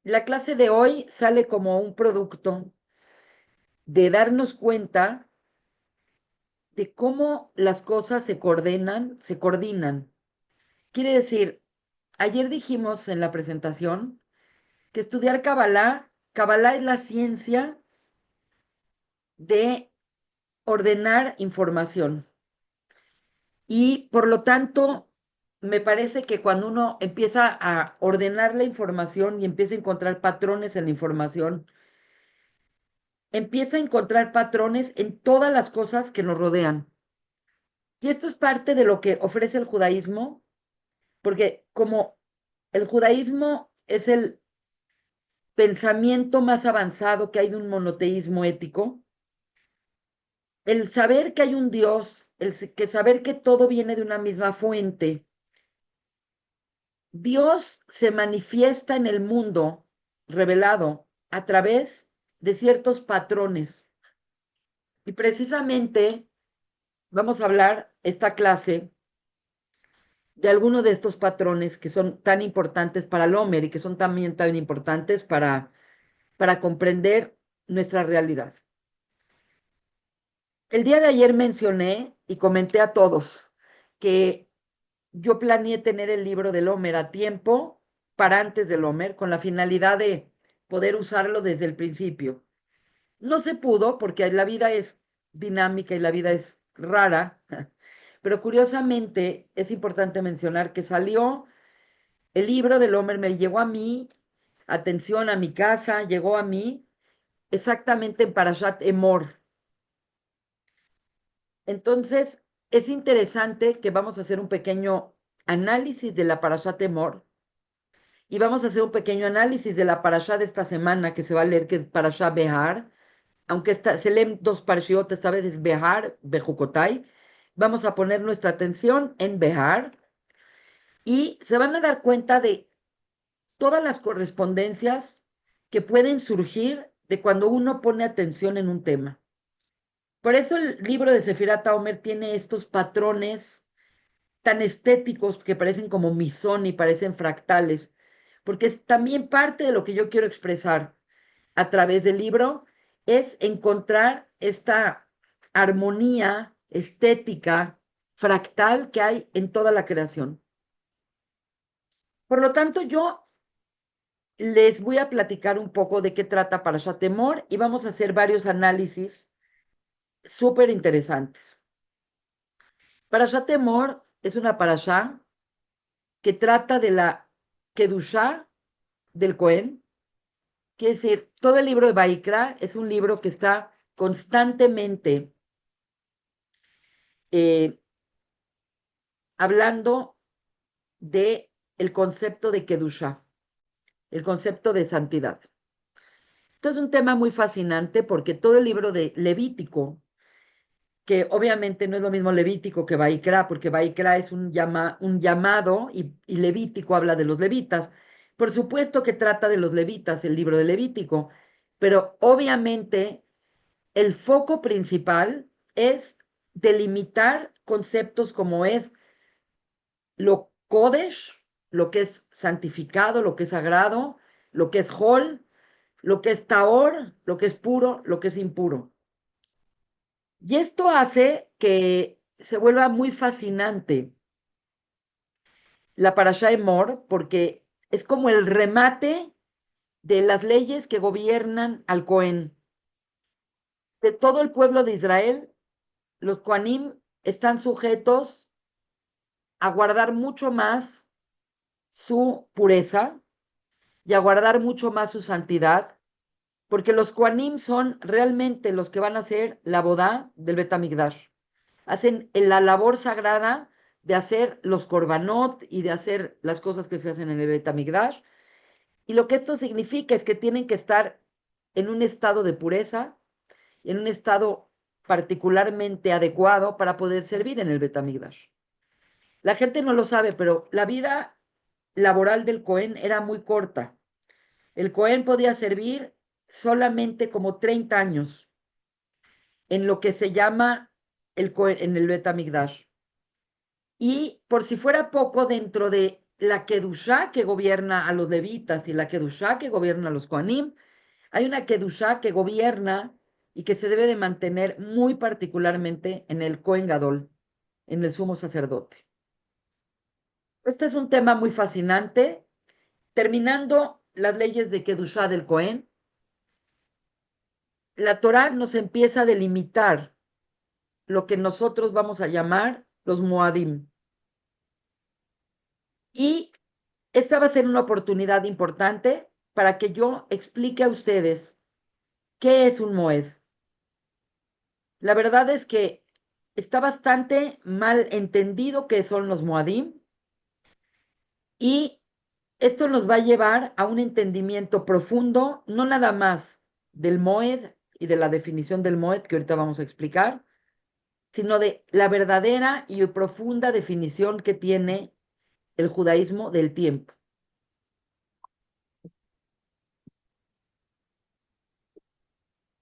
La clase de hoy sale como un producto de darnos cuenta de cómo las cosas se coordinan. Quiere decir, ayer dijimos en la presentación que estudiar Kabbalah es la ciencia de ordenar información. Y por lo tanto, me parece que cuando uno empieza a ordenar la información y empieza a encontrar patrones en la información, empieza a encontrar patrones en todas las cosas que nos rodean. Y esto es parte de lo que ofrece el judaísmo, porque como el judaísmo es el pensamiento más avanzado que hay de un monoteísmo ético, el saber que hay un Dios, que saber que todo viene de una misma fuente, Dios se manifiesta en el mundo revelado a través de ciertos patrones. Y precisamente vamos a hablar esta clase de algunos de estos patrones que son tan importantes para el Homer y que son también tan importantes para comprender nuestra realidad. El día de ayer mencioné y comenté a todos que yo planeé tener el libro del Homer a tiempo para antes del Homer con la finalidad de poder usarlo desde el principio. No se pudo porque la vida es dinámica y la vida es rara, pero curiosamente es importante mencionar que salió el libro del Homer, me llegó a mí, atención, a mi casa, llegó a mí exactamente en Parashat Emor. Entonces, es interesante que vamos a hacer un pequeño análisis de la Parashat Emor y vamos a hacer un pequeño análisis de la Parashat de esta semana que se va a leer, que es Parashat Behar, aunque se leen dos parashiot, esta vez es Behar, Bejucotai. Vamos a poner nuestra atención en Behar y se van a dar cuenta de todas las correspondencias que pueden surgir de cuando uno pone atención en un tema. Por eso el libro de Sefirat HaOmer tiene estos patrones tan estéticos que parecen como misón y parecen fractales, porque es también parte de lo que yo quiero expresar a través del libro, es encontrar esta armonía estética fractal que hay en toda la creación. Por lo tanto, yo les voy a platicar un poco de qué trata Parashat Emor y vamos a hacer varios análisis súper interesantes. Parashat Emor es una parashá que trata de la Kedushá del Cohen, quiere decir, todo el libro de Baikra es un libro que está constantemente eh, hablando de el concepto de Kedushá, el concepto de santidad. Esto es un tema muy fascinante porque todo el libro de Levítico, que obviamente no es lo mismo Levítico que Baikra, porque Baikra es un llamado y Levítico habla de los levitas. Por supuesto que trata de los levitas, el libro de Levítico, pero obviamente el foco principal es delimitar conceptos como es lo Kodesh, lo que es santificado, lo que es sagrado, lo que es Hol, lo que es Taor, lo que es puro, lo que es impuro. Y esto hace que se vuelva muy fascinante la Parashá Emor, porque es como el remate de las leyes que gobiernan al Cohen. De todo el pueblo de Israel, los Kohanim están sujetos a guardar mucho más su pureza y a guardar mucho más su santidad, porque los Kohanim son realmente los que van a hacer la bodá del Betamigdash. Hacen la labor sagrada de hacer los korbanot y de hacer las cosas que se hacen en el Betamigdash. Y lo que esto significa es que tienen que estar en un estado de pureza, en un estado particularmente adecuado para poder servir en el Betamigdash. La gente no lo sabe, pero la vida laboral del Cohen era muy corta. El Cohen podía servir solamente como 30 años en lo que se llama en el Betamigdash. Y por si fuera poco, dentro de la Kedushá que gobierna a los levitas y la Kedushá que gobierna a los Kohanim. Hay una Kedushá que gobierna y que se debe de mantener muy particularmente en el Kohen Gadol, en el sumo sacerdote. Este es un tema muy fascinante. Terminando las leyes de Kedushá del Kohen, la Torá nos empieza a delimitar lo que nosotros vamos a llamar los Moadim. Y esta va a ser una oportunidad importante para que yo explique a ustedes qué es un Moed. La verdad es que está bastante mal entendido qué son los Moadim y esto nos va a llevar a un entendimiento profundo, no nada más del Moed y de la definición del Moed que ahorita vamos a explicar, sino de la verdadera y profunda definición que tiene el judaísmo del tiempo.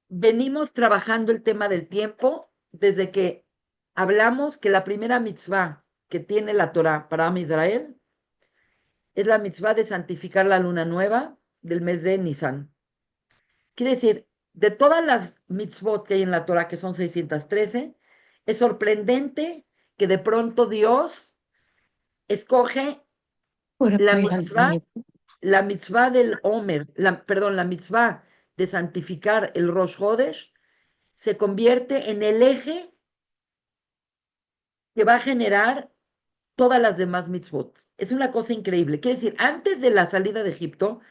Venimos trabajando el tema del tiempo desde que hablamos que la primera mitzvah que tiene la Torá para Am Israel es la mitzvah de santificar la luna nueva del mes de Nisan. Quiere decir, de todas las mitzvot que hay en la Torá, que son 613, es sorprendente que de pronto Dios escoge la mitzvah, la mitzvah del Omer, perdón, la mitzvah de santificar el Rosh Hodesh, se convierte en el eje que va a generar todas las demás mitzvot. Es una cosa increíble. Quiere decir, antes de la salida de Egipto,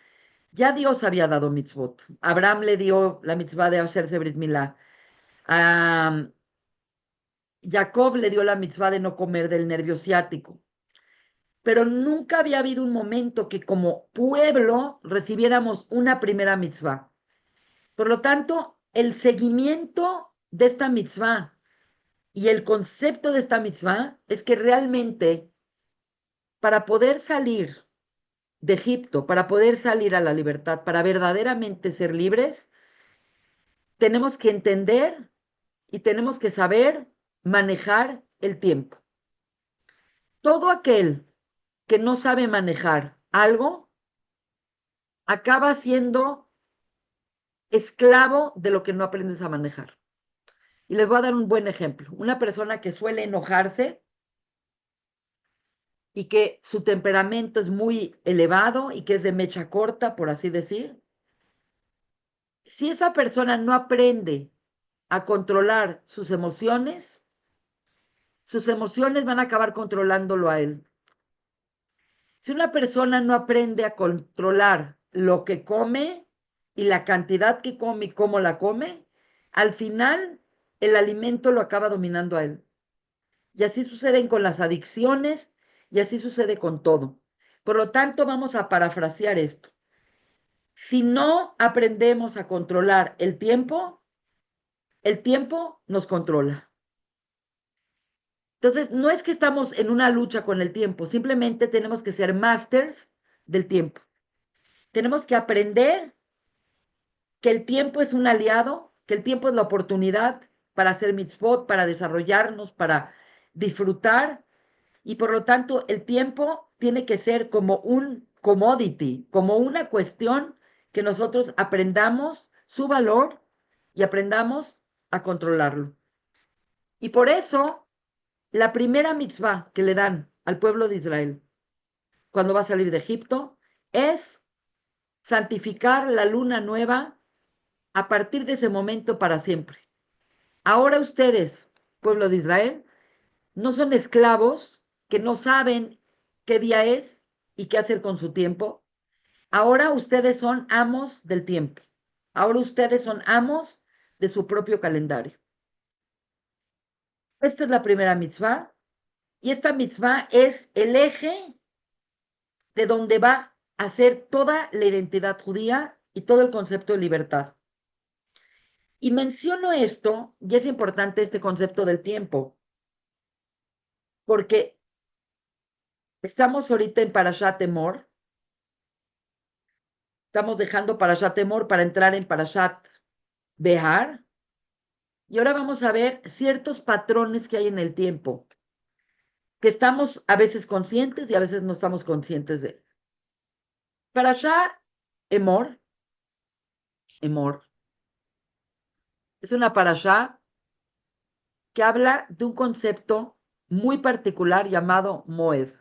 ya Dios había dado mitzvot. Abraham le dio la mitzvah de hacerse Brit Milá. A Jacob le dio la mitzvah de no comer del nervio ciático. Pero nunca había habido un momento que como pueblo recibiéramos una primera mitzvah. Por lo tanto, el seguimiento de esta mitzvah y el concepto de esta mitzvah es que realmente para poder salir de Egipto, para poder salir a la libertad, para verdaderamente ser libres, tenemos que entender y tenemos que saber manejar el tiempo. Todo aquel que no sabe manejar algo acaba siendo esclavo de lo que no aprendes a manejar. Y les voy a dar un buen ejemplo. Una persona que suele enojarse y que su temperamento es muy elevado y que es de mecha corta, por así decir, si esa persona no aprende a controlar sus emociones van a acabar controlándolo a él. Si una persona no aprende a controlar lo que come y la cantidad que come y cómo la come, al final el alimento lo acaba dominando a él. Y así suceden con las adicciones y así sucede con todo. Por lo tanto, vamos a parafrasear esto. Si no aprendemos a controlar el tiempo nos controla. Entonces, no es que estamos en una lucha con el tiempo, simplemente tenemos que ser masters del tiempo. Tenemos que aprender que el tiempo es un aliado, que el tiempo es la oportunidad para hacer mitzvot, para desarrollarnos, para disfrutar, y por lo tanto el tiempo tiene que ser como un commodity, como una cuestión que nosotros aprendamos su valor y aprendamos a controlarlo. Y por eso, la primera mitzvah que le dan al pueblo de Israel cuando va a salir de Egipto es santificar la luna nueva a partir de ese momento para siempre. Ahora ustedes, pueblo de Israel, no son esclavos que no saben qué día es y qué hacer con su tiempo. Ahora ustedes son amos del tiempo. Ahora ustedes son amos de su propio calendario. Esta es la primera mitzvah y esta mitzvah es el eje de donde va a ser toda la identidad judía y todo el concepto de libertad. Y menciono esto, y es importante este concepto del tiempo, porque estamos ahorita en Parashat Emor, estamos dejando Parashat Emor para entrar en Parashat Behar, y ahora vamos a ver ciertos patrones que hay en el tiempo. que estamos a veces conscientes y a veces no estamos conscientes de él. Parashá Emor, Emor, es una parashá que habla de un concepto muy particular llamado Moed.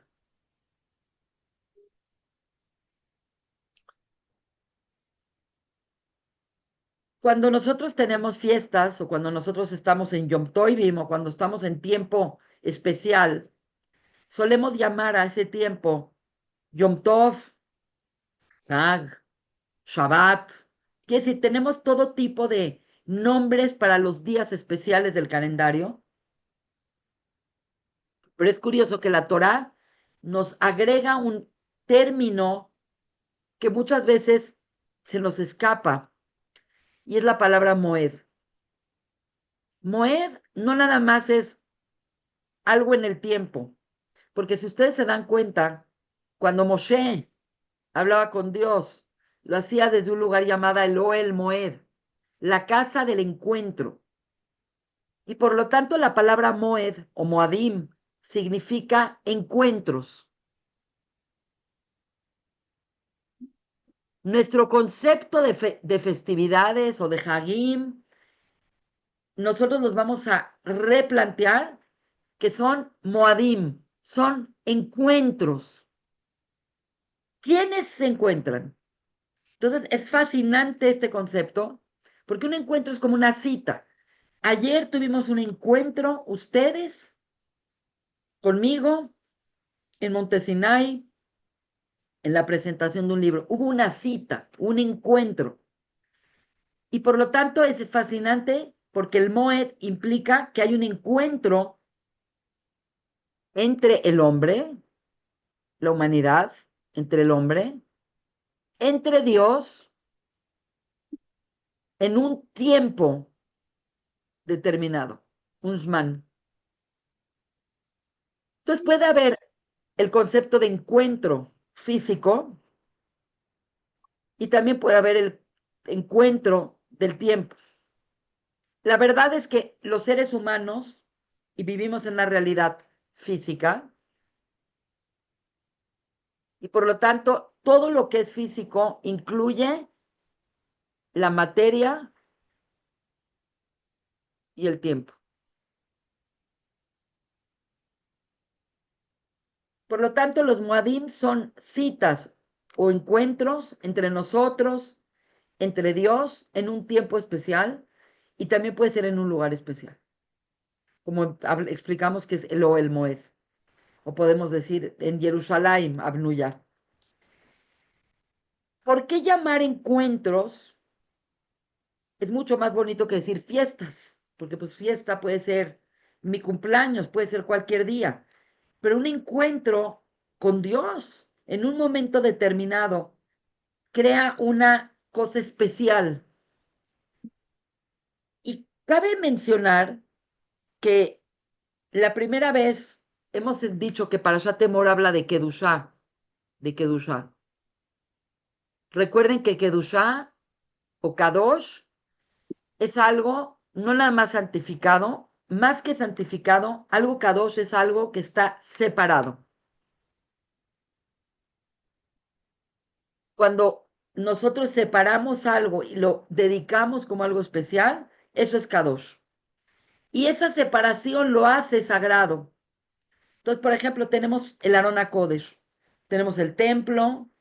Cuando nosotros tenemos fiestas o cuando nosotros estamos en Yom Tovim o cuando estamos en tiempo especial, solemos llamar a ese tiempo Yom Tov, Sag, Shabbat. Quiere decir, tenemos todo tipo de nombres para los días especiales del calendario, pero es curioso que la Torá nos agrega un término que muchas veces se nos escapa y es la palabra Moed. Moed no nada más es algo en el tiempo, porque si ustedes se dan cuenta, cuando Moshe hablaba con Dios, lo hacía desde un lugar llamado el Ohel Moed, la casa del encuentro. Y por lo tanto la palabra Moed o Moadim significa encuentros. Nuestro concepto de festividades o de Hagim, nosotros nos vamos a replantear que son Moadim, son encuentros. ¿Quiénes se encuentran? Entonces, es fascinante este concepto, porque un encuentro es como una cita. Ayer tuvimos un encuentro, ustedes, conmigo, en Montesinay, en la presentación de un libro. Hubo una cita, un encuentro. Y por lo tanto es fascinante porque el Moed implica que hay un encuentro entre el hombre, la humanidad, entre el hombre, entre Dios, en un tiempo determinado, un Zman. Entonces puede haber el concepto de encuentro físico y también puede haber el encuentro del tiempo. La verdad es que los seres humanos, y vivimos en una realidad física, y por lo tanto todo lo que es físico incluye la materia y el tiempo. Por lo tanto, los Moadim son citas o encuentros entre nosotros, entre Dios, en un tiempo especial y también puede ser en un lugar especial. Como explicamos que es el Ohel Moed, o podemos decir en Jerusalén, Abnuya. ¿Por qué llamar encuentros? Es mucho más bonito que decir fiestas, porque pues fiesta puede ser mi cumpleaños, puede ser cualquier día, pero un encuentro con Dios en un momento determinado crea una cosa especial. Y cabe mencionar que la primera vez hemos dicho que Parashat Emor habla de Kedushá, de Kedushá. Recuerden que Kedushá o Kadosh es algo no nada más santificado, más que santificado, algo Kadosh es algo que está separado. Cuando nosotros separamos algo y lo dedicamos como algo especial, eso es Kadosh. Y esa separación lo hace sagrado. Entonces, por ejemplo, tenemos el Arón Kodesh, tenemos el templo,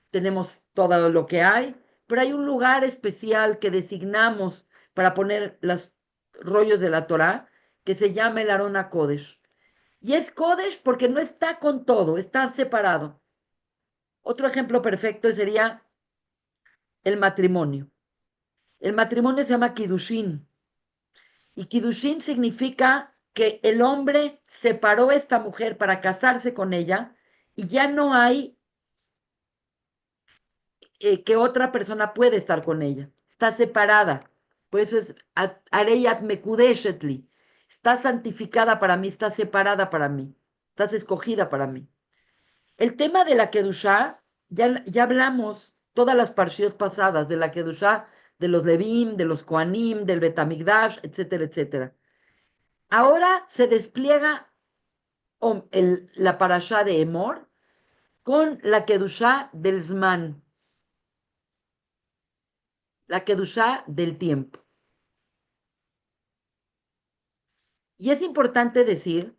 tenemos todo lo que hay, pero hay un lugar especial que designamos para poner los rollos de la Torá, que se llama el Arón Kodesh. Y es Kodesh porque no está con todo, está separado. Otro ejemplo perfecto sería el matrimonio. El matrimonio se llama Kiddushin, y Kiddushin significa que el hombre separó a esta mujer para casarse con ella y ya no hay que otra persona puede estar con ella. Está separada. Por eso es Areyat Mekudeshetli. Está santificada para mí, está separada para mí, estás escogida para mí. El tema de la Kedushá, ya hablamos todas las parshiot pasadas de la Kedushá, de los Levim, de los Koanim, del Betamigdash, etcétera, etcétera. Ahora se despliega la parashá de Emor con la Kedushá del Zman, la Kedushá del tiempo. Y es importante decir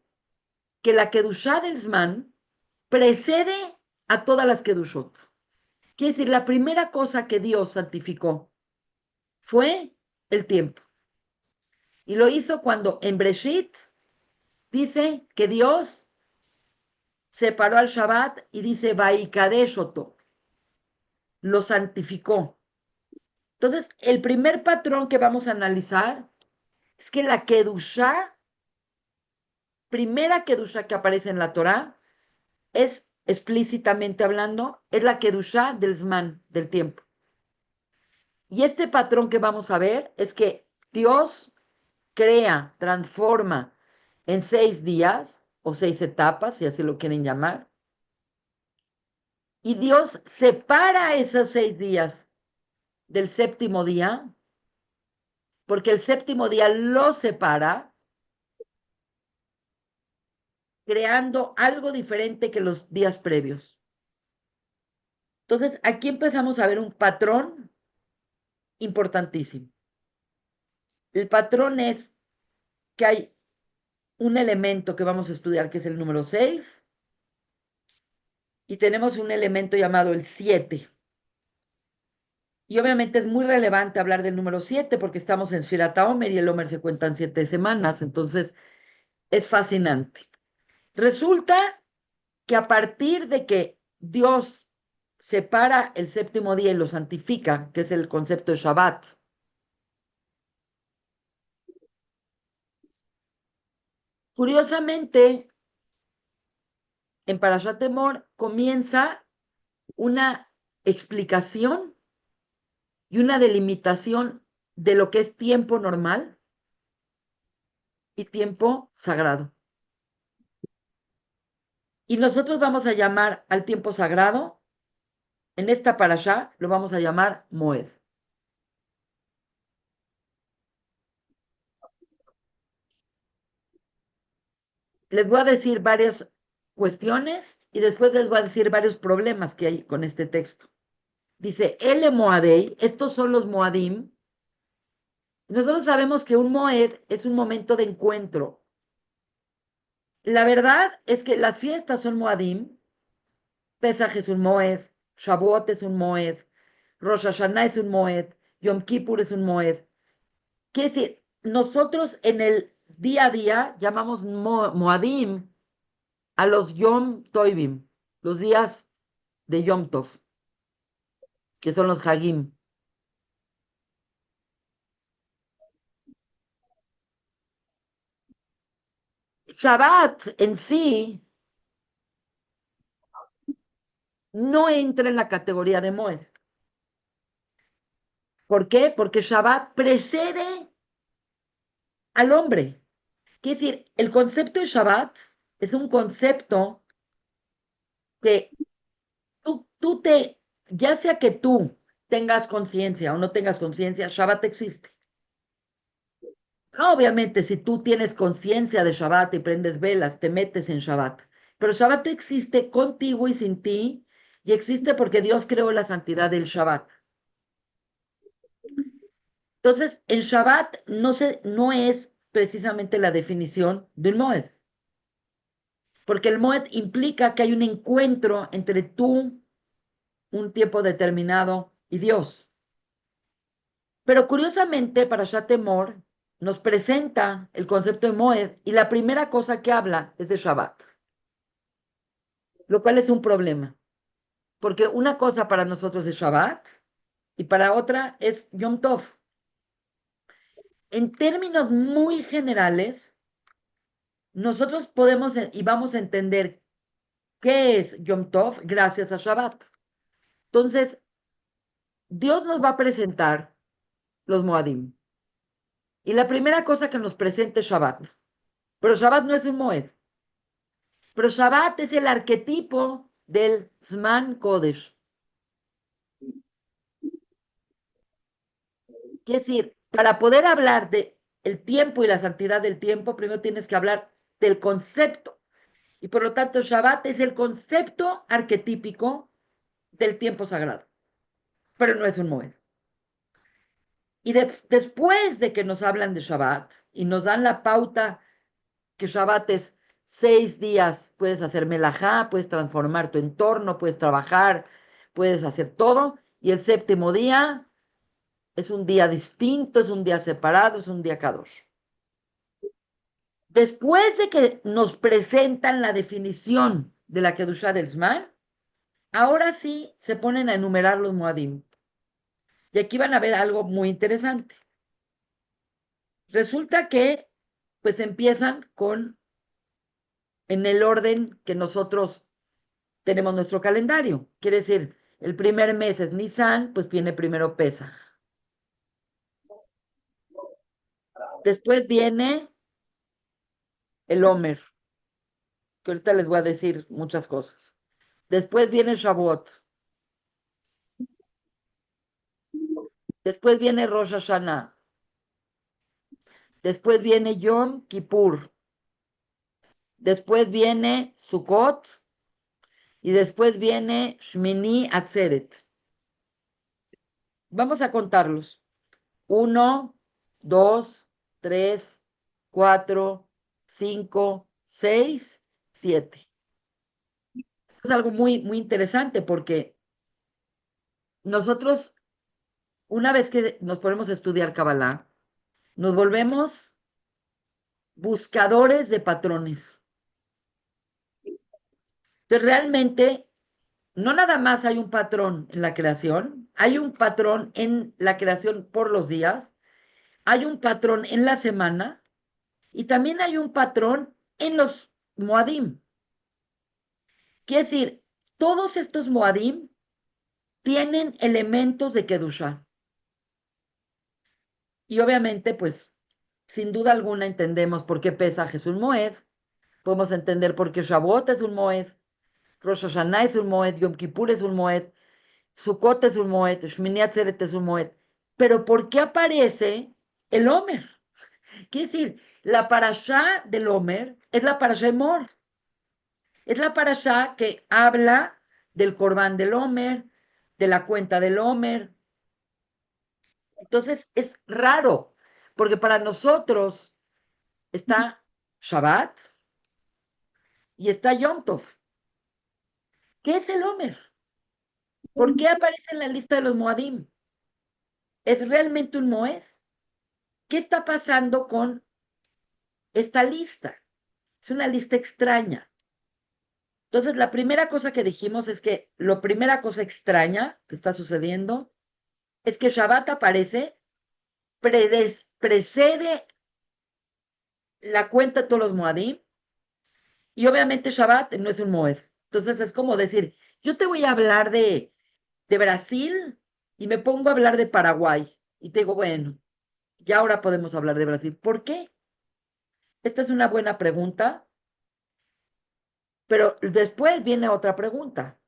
que la Kedushá del Zman precede a todas las Kedushot. Quiere decir, la primera cosa que Dios santificó fue el tiempo. Y lo hizo cuando en Breshit dice que Dios separó al Shabbat y dice Vaikadeshoto, lo santificó. Entonces, el primer patrón que vamos a analizar es que la Kedushá, primera Kedushá que aparece en la Torá, es explícitamente hablando, es la Kedushá del Zman, del tiempo. Y este patrón que vamos a ver es que Dios crea, transforma en 6 días o 6 etapas, si así lo quieren llamar, y Dios separa esos 6 días del séptimo día, porque el séptimo día lo separa, creando algo diferente que los días previos. Entonces, aquí empezamos a ver un patrón importantísimo. El patrón es que hay un elemento que vamos a estudiar, que es el número 6, y tenemos un elemento llamado el 7. Y obviamente es muy relevante hablar del número 7 porque estamos en Sfirat HaOmer y el Omer se cuentan 7 semanas, entonces es fascinante. Resulta que a partir de que Dios separa el séptimo día y lo santifica, que es el concepto de Shabbat, curiosamente, en Parashat Emor comienza una explicación y una delimitación de lo que es tiempo normal y tiempo sagrado. Y nosotros vamos a llamar al tiempo sagrado, en esta parashá lo vamos a llamar Moed. Les voy a decir varias cuestiones y después les voy a decir varios problemas que hay con este texto. Dice, Ele Moadei, estos son los Moadim. Nosotros sabemos que un Moed es un momento de encuentro. La verdad es que las fiestas son Moadim, Pesaj es un Moed, Shavuot es un Moed, Rosh Hashanah es un Moed, Yom Kippur es un Moed. Quiere decir, nosotros en el día a día llamamos Moadim a los Yom Tovim, los días de Yom Tov, que son los Hagim. Shabbat en sí no entra en la categoría de Moed. ¿Por qué? Porque Shabbat precede al hombre. Quiere decir, el concepto de Shabbat es un concepto que ya sea que tú tengas conciencia o no tengas conciencia, Shabbat existe. Obviamente, si tú tienes conciencia de Shabbat y prendes velas, te metes en Shabbat. Pero Shabbat existe contigo y sin ti, y existe porque Dios creó la santidad del Shabbat. Entonces, en Shabbat no es precisamente la definición de un Moed, porque el Moed implica que hay un encuentro entre tú, un tiempo determinado, y Dios. Pero curiosamente, para Temor nos presenta el concepto de Moed y la primera cosa que habla es de Shabbat, lo cual es un problema, porque una cosa para nosotros es Shabbat y para otra es Yom Tov. En términos muy generales, nosotros podemos y vamos a entender qué es Yom Tov gracias a Shabbat. Entonces, Dios nos va a presentar los Moadim. Y la primera cosa que nos presenta es Shabbat. Pero Shabbat no es un Moed. Pero Shabbat es el arquetipo del Zman Kodesh. Quiere decir, para poder hablar de el tiempo y la santidad del tiempo, primero tienes que hablar del concepto. Y por lo tanto, Shabbat es el concepto arquetípico del tiempo sagrado, pero no es un Moed. Y después de que nos hablan de Shabbat y nos dan la pauta que Shabbat es 6 días, puedes hacer melajá, puedes transformar tu entorno, puedes trabajar, puedes hacer todo, y el séptimo día es un día distinto, es un día separado, es un día kadosh. Después de que nos presentan la definición de la Kedushá del Zman, ahora sí se ponen a enumerar los Moadim. Y aquí van a ver algo muy interesante. Resulta que, pues empiezan con, en el orden que nosotros tenemos nuestro calendario. Quiere decir, el primer mes es Nisan, pues viene primero Pesaj. Después viene el Omer, que ahorita les voy a decir muchas cosas. Después viene Shavuot. Después viene Rosh Hashanah. Después viene Yom Kippur. Después viene Sukkot. Y después viene Shmini Atzeret. Vamos a contarlos. 1, 2, 3, 4, 5, 6, 7. Es algo muy, muy interesante porque nosotros, una vez que nos ponemos a estudiar Kabbalah, nos volvemos buscadores de patrones. Entonces, realmente, no nada más hay un patrón en la creación, hay un patrón en la creación por los días, hay un patrón en la semana y también hay un patrón en los Moadim. Quiere decir, todos estos Moadim tienen elementos de Kedushá. Y obviamente, pues, sin duda alguna entendemos por qué Pesaj es un Moed, podemos entender por qué Shavuot es un Moed, Rosh Hashanah es un Moed, Yom Kippur es un Moed, Sukkot es un Moed, Shmini Atzeret es un Moed. Pero ¿por qué aparece el Omer? Quiere decir, la parashá del Omer es la parashá Emor. Es la parashá que habla del Corbán del Omer, de la cuenta del Omer. Entonces es raro, porque para nosotros está Shabbat y está Yom Tov. ¿Qué es el Omer? ¿Por qué aparece en la lista de los Moadim? ¿Es realmente un Moed? ¿Qué está pasando con esta lista? Es una lista extraña. Entonces, la primera cosa que dijimos es que la primera cosa extraña que está sucediendo es que Shabbat aparece, precede la cuenta de todos los Moadim, y obviamente Shabbat no es un Moed. Entonces, es como decir, yo te voy a hablar de Brasil y me pongo a hablar de Paraguay. Y te digo, bueno, ya ahora podemos hablar de Brasil. ¿Por qué? Esta es una buena pregunta, pero después viene otra pregunta.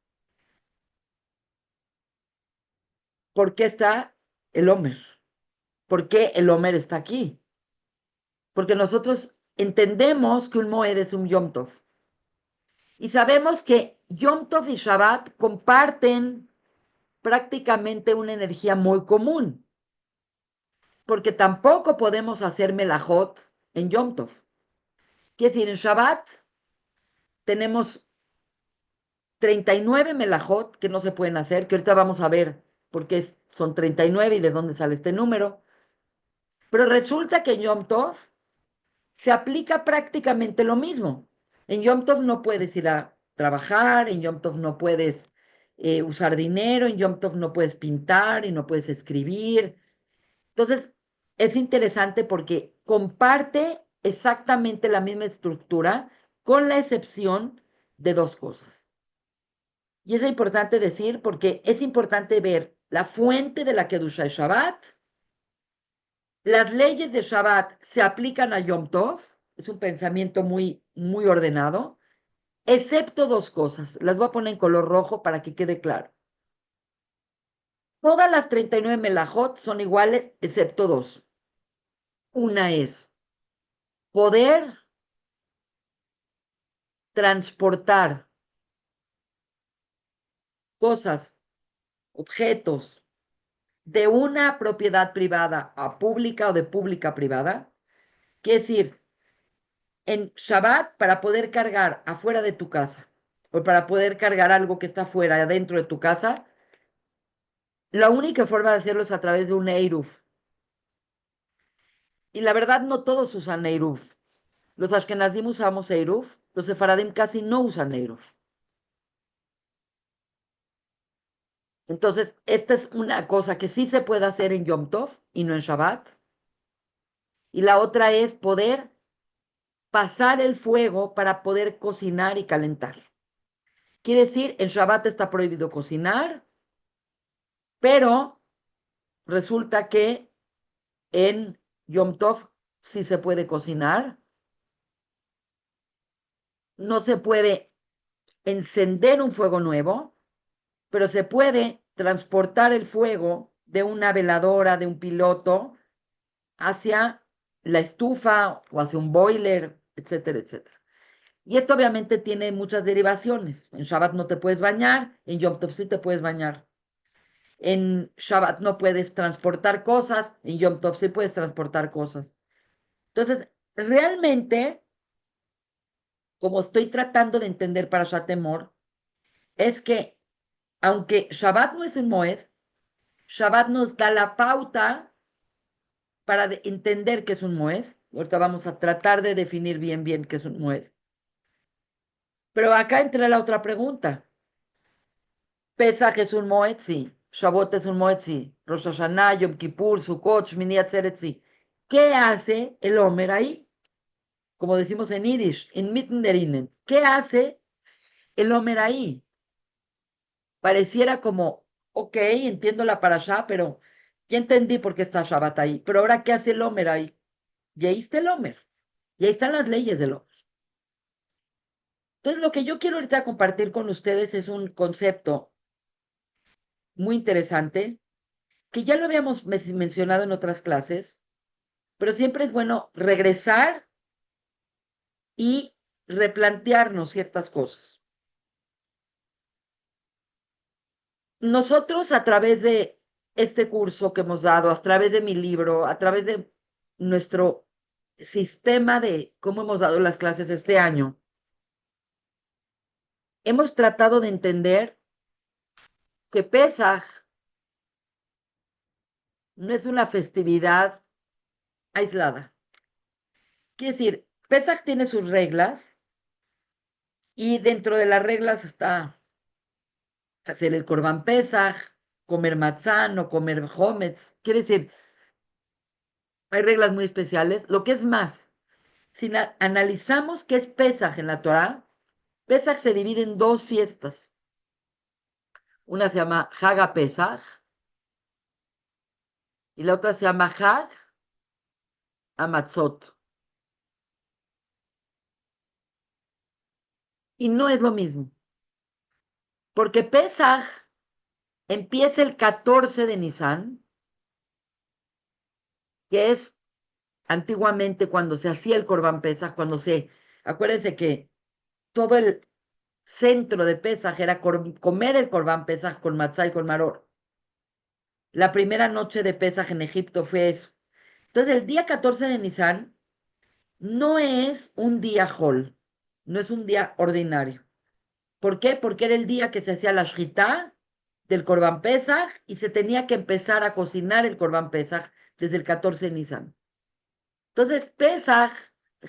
¿Por qué está el Homer? ¿Por qué el Homer está aquí? Porque nosotros entendemos que un Moed es un Yom Tov. Y sabemos que Yom Tov y Shabbat comparten prácticamente una energía muy común, porque tampoco podemos hacer melajot en Yom Tov. Quiere decir, en Shabbat tenemos 39 melajot que no se pueden hacer, que ahorita vamos a ver por qué son 39 y de dónde sale este número. Pero resulta que en Yom Tov se aplica prácticamente lo mismo. En Yom Tov no puedes ir a trabajar, en Yom Tov no puedes usar dinero, en Yom Tov no puedes pintar y no puedes escribir. Entonces, es interesante porque comparte exactamente la misma estructura, con la excepción de dos cosas. Y es importante decir porque es importante ver la fuente de la Kedusha Shabbat. Las leyes de Shabbat se aplican a Yom Tov, es un pensamiento muy, muy ordenado, excepto dos cosas. Las voy a poner en color rojo para que quede claro. Todas las 39 melajot son iguales, excepto dos. Una es poder transportar cosas, objetos, de una propiedad privada a pública o de pública a privada, quiere decir, en Shabbat, para poder cargar afuera de tu casa, o para poder cargar algo que está afuera, adentro de tu casa, la única forma de hacerlo es a través de un Eiruf. Y la verdad, no todos usan Eiruf. Los Ashkenazim usamos Eiruf, los Sefaradim casi no usan Eiruf. Entonces, esta es una cosa que sí se puede hacer en Yom Tov y no en Shabbat. Y la otra es poder pasar el fuego para poder cocinar y calentar. Quiere decir, en Shabbat está prohibido cocinar, pero resulta que en Yom Tov sí se puede cocinar. No se puede encender un fuego nuevo, pero se puede transportar el fuego de una veladora, de un piloto, hacia la estufa o hacia un boiler, etcétera, etcétera. Y esto obviamente tiene muchas derivaciones. En Shabbat no te puedes bañar, en Yom Tov sí te puedes bañar. En Shabbat no puedes transportar cosas, en Yom Tov sí puedes transportar cosas. Entonces, realmente, como estoy tratando de entender para Shatemor, es que aunque Shabbat no es un Moed, Shabbat nos da la pauta para entender qué es un Moed. Ahorita vamos a tratar de definir bien qué es un Moed. Pero acá entra la otra pregunta. Pesach es un Moed, sí. Shavuot es un Moed, sí. Rosh Hashanah, Yom Kippur, Sukkot, Shmini Atzeret, sí. ¿Qué hace el Homer ahí? Como decimos en Yiddish, inmitten der Innen. ¿Qué hace el Homer ahí? Pareciera como, ok, entiendo la parashá, pero ya entendí por qué está Shabbat ahí. Pero ahora, ¿qué hace el Homer ahí? Y ahí está el Homer. Y ahí están las leyes del Homer. Entonces, lo que yo quiero ahorita compartir con ustedes es un concepto muy interesante que ya lo habíamos mencionado en otras clases, pero siempre es bueno regresar y replantearnos ciertas cosas. Nosotros a través de este curso que hemos dado, a través de mi libro, a través de nuestro sistema de cómo hemos dado las clases este año, hemos tratado de entender que Pesaj no es una festividad aislada. Quiere decir, Pesaj tiene sus reglas y dentro de las reglas está hacer el Corban Pesaj, comer matzá, no comer hometz. Quiere decir, hay reglas muy especiales. Lo que es más, si analizamos qué es Pesaj en la Torá, Pesaj se divide en dos fiestas. Una se llama Haga Pesaj y la otra se llama Hag Amatzot. Y no es lo mismo, porque Pesaj empieza el 14 de Nisan, que es antiguamente cuando se hacía el Corban Pesaj, acuérdense que todo el centro de Pesaj era comer el Corban Pesaj con matzá y con maror. La primera noche de Pesaj en Egipto fue eso. Entonces, el día 14 de Nisan no es un día hol, no es un día ordinario. ¿Por qué? Porque era el día que se hacía la shritá del Corban Pesaj y se tenía que empezar a cocinar el Corban Pesaj desde el 14 de Nisan. Entonces, Pesaj,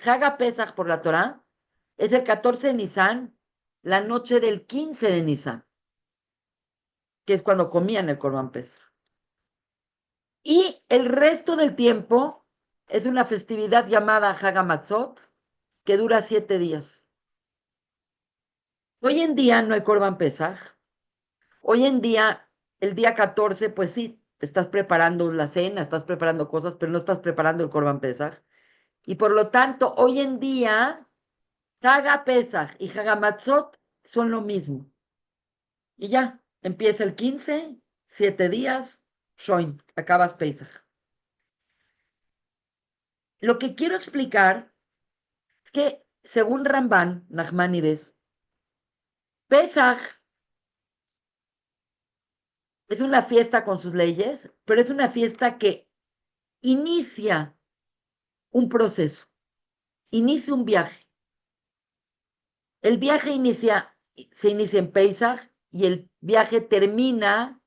Haga Pesaj por la Torá, es el 14 de Nisan, la noche del 15 de Nisan, que es cuando comían el Corban Pesaj. Y el resto del tiempo es una festividad llamada Hagamatzot, que dura 7 días. Hoy en día no hay Corban Pesaj. Hoy en día, el día 14, pues sí, estás preparando la cena, estás preparando cosas, pero no estás preparando el Corban Pesaj. Y por lo tanto, hoy en día, Haga Pesaj y Hagamatzot son lo mismo. Y ya, empieza el 15, 7 días, Shoin, acabas Pesaj. Lo que quiero explicar es que según Ramban, Nachmanides, Pesaj es una fiesta con sus leyes, pero es una fiesta que inicia un proceso, inicia un viaje. El viaje se inicia en Pesaj y el viaje termina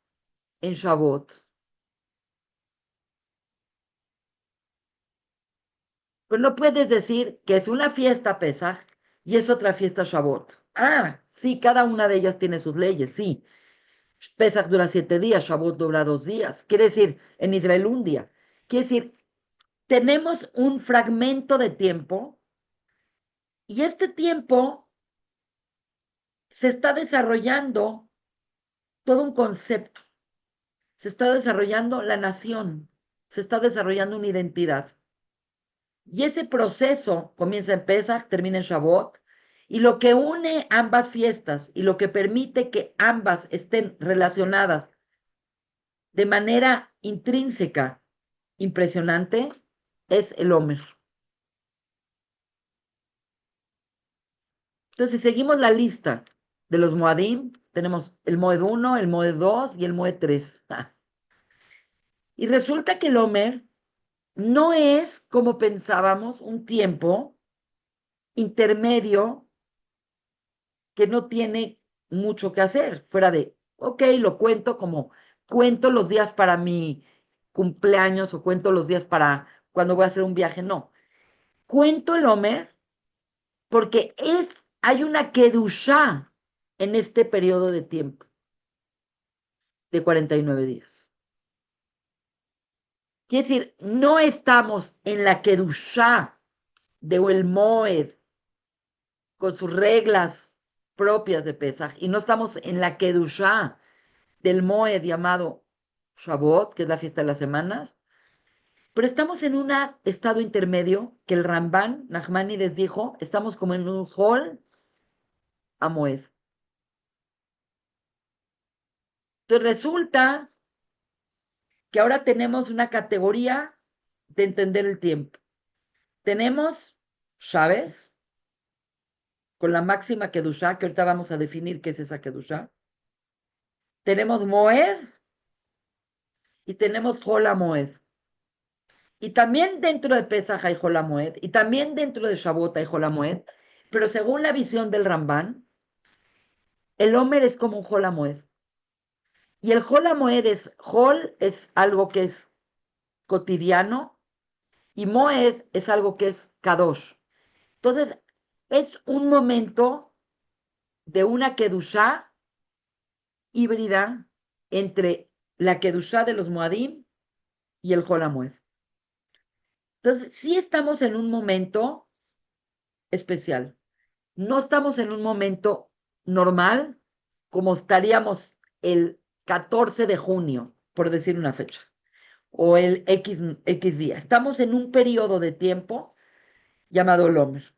en Shavuot. Pues no puedes decir que es una fiesta Pesaj y es otra fiesta Shavuot. Ah, sí, cada una de ellas tiene sus leyes, sí. Pesaj dura 7 días, Shavuot dura 2 días. Quiere decir, en Israel un día. Quiere decir, tenemos un fragmento de tiempo y este tiempo se está desarrollando todo un concepto. Se está desarrollando la nación. Se está desarrollando una identidad. Y ese proceso comienza en Pesaj, termina en Shavuot, y lo que une ambas fiestas y lo que permite que ambas estén relacionadas de manera intrínseca, impresionante, es el Omer. Entonces, si seguimos la lista de los Moadim, tenemos el Moed 1, el Moed 2 y el Moed 3. Y resulta que el Omer no es, como pensábamos, un tiempo intermedio que no tiene mucho que hacer, fuera de, ok, lo cuento como cuento los días para mi cumpleaños o cuento los días para cuando voy a hacer un viaje, no. Cuento el Omer porque hay una kedushá en este periodo de tiempo de 49 días. Quiere decir, no estamos en la kedushá de el Moed con sus reglas propias de Pesaj y no estamos en la kedushá del Moed llamado Shavuot, que es la fiesta de las semanas, pero estamos en un estado intermedio que el Ramban Nachmanides dijo, estamos como en un Hol a Moed. Entonces resulta que ahora tenemos una categoría de entender el tiempo. Tenemos Shaves, con la máxima Kedushá, que ahorita vamos a definir qué es esa Kedushá. Tenemos Moed y tenemos Hol Moed. Y también dentro de Pesaj hay Hol Moed, y también dentro de Shavuot hay Hol Moed, pero según la visión del Ramban, el Omer es como un Hol Moed. Y el Hol Moed es algo que es cotidiano, y Moed es algo que es Kadosh. Entonces, es un momento de una Kedushá híbrida entre la Kedushá de los Moadim y el Hol Moed. Entonces, sí estamos en un momento especial. No estamos en un momento normal como estaríamos el 14 de junio, por decir una fecha, o el X día. Estamos en un periodo de tiempo llamado Lomer.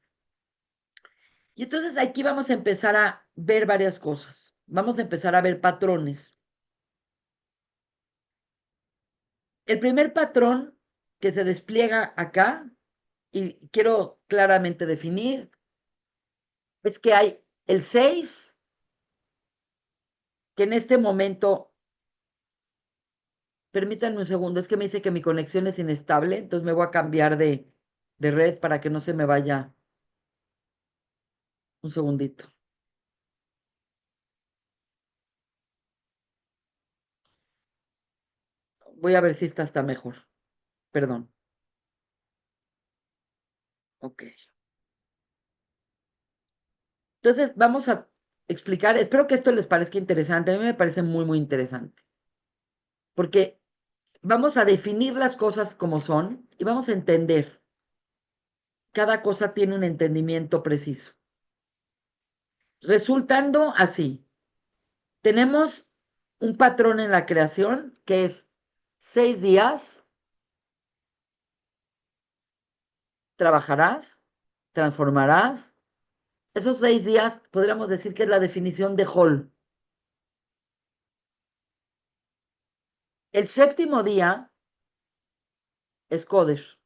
Y entonces aquí vamos a empezar a ver varias cosas. Vamos a empezar a ver patrones. El primer patrón que se despliega acá, y quiero claramente definir, es que hay el 6 que en este momento, permítanme un segundo, es que me dice que mi conexión es inestable, entonces me voy a cambiar de red para que no se me vaya un segundito. Voy a ver si esta está mejor. Perdón. Ok. Entonces vamos a explicar, espero que esto les parezca interesante, a mí me parece muy, muy interesante, porque vamos a definir las cosas como son y vamos a entender. Cada cosa tiene un entendimiento preciso. Resultando así, tenemos un patrón en la creación que es 6 días, trabajarás, transformarás. Esos 6 días podríamos decir que es la definición de Hol. El séptimo día es Kodesh.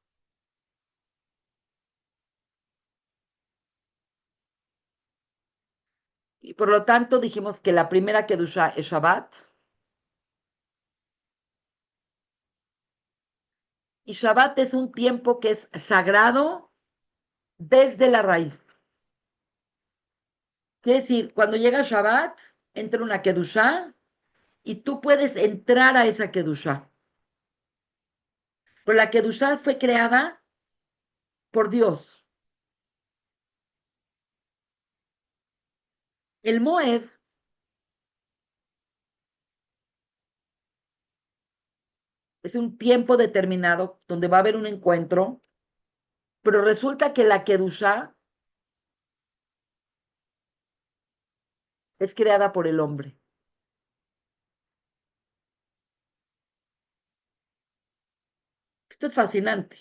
Y por lo tanto dijimos que la primera Kedusha es Shabbat. Y Shabbat es un tiempo que es sagrado desde la raíz. Quiere decir, cuando llega Shabbat, entra una Kedusha y tú puedes entrar a esa Kedusha. Pero la Kedusha fue creada por Dios. El Moed es un tiempo determinado donde va a haber un encuentro, pero resulta que la Kedusha es creada por el hombre. Esto es fascinante.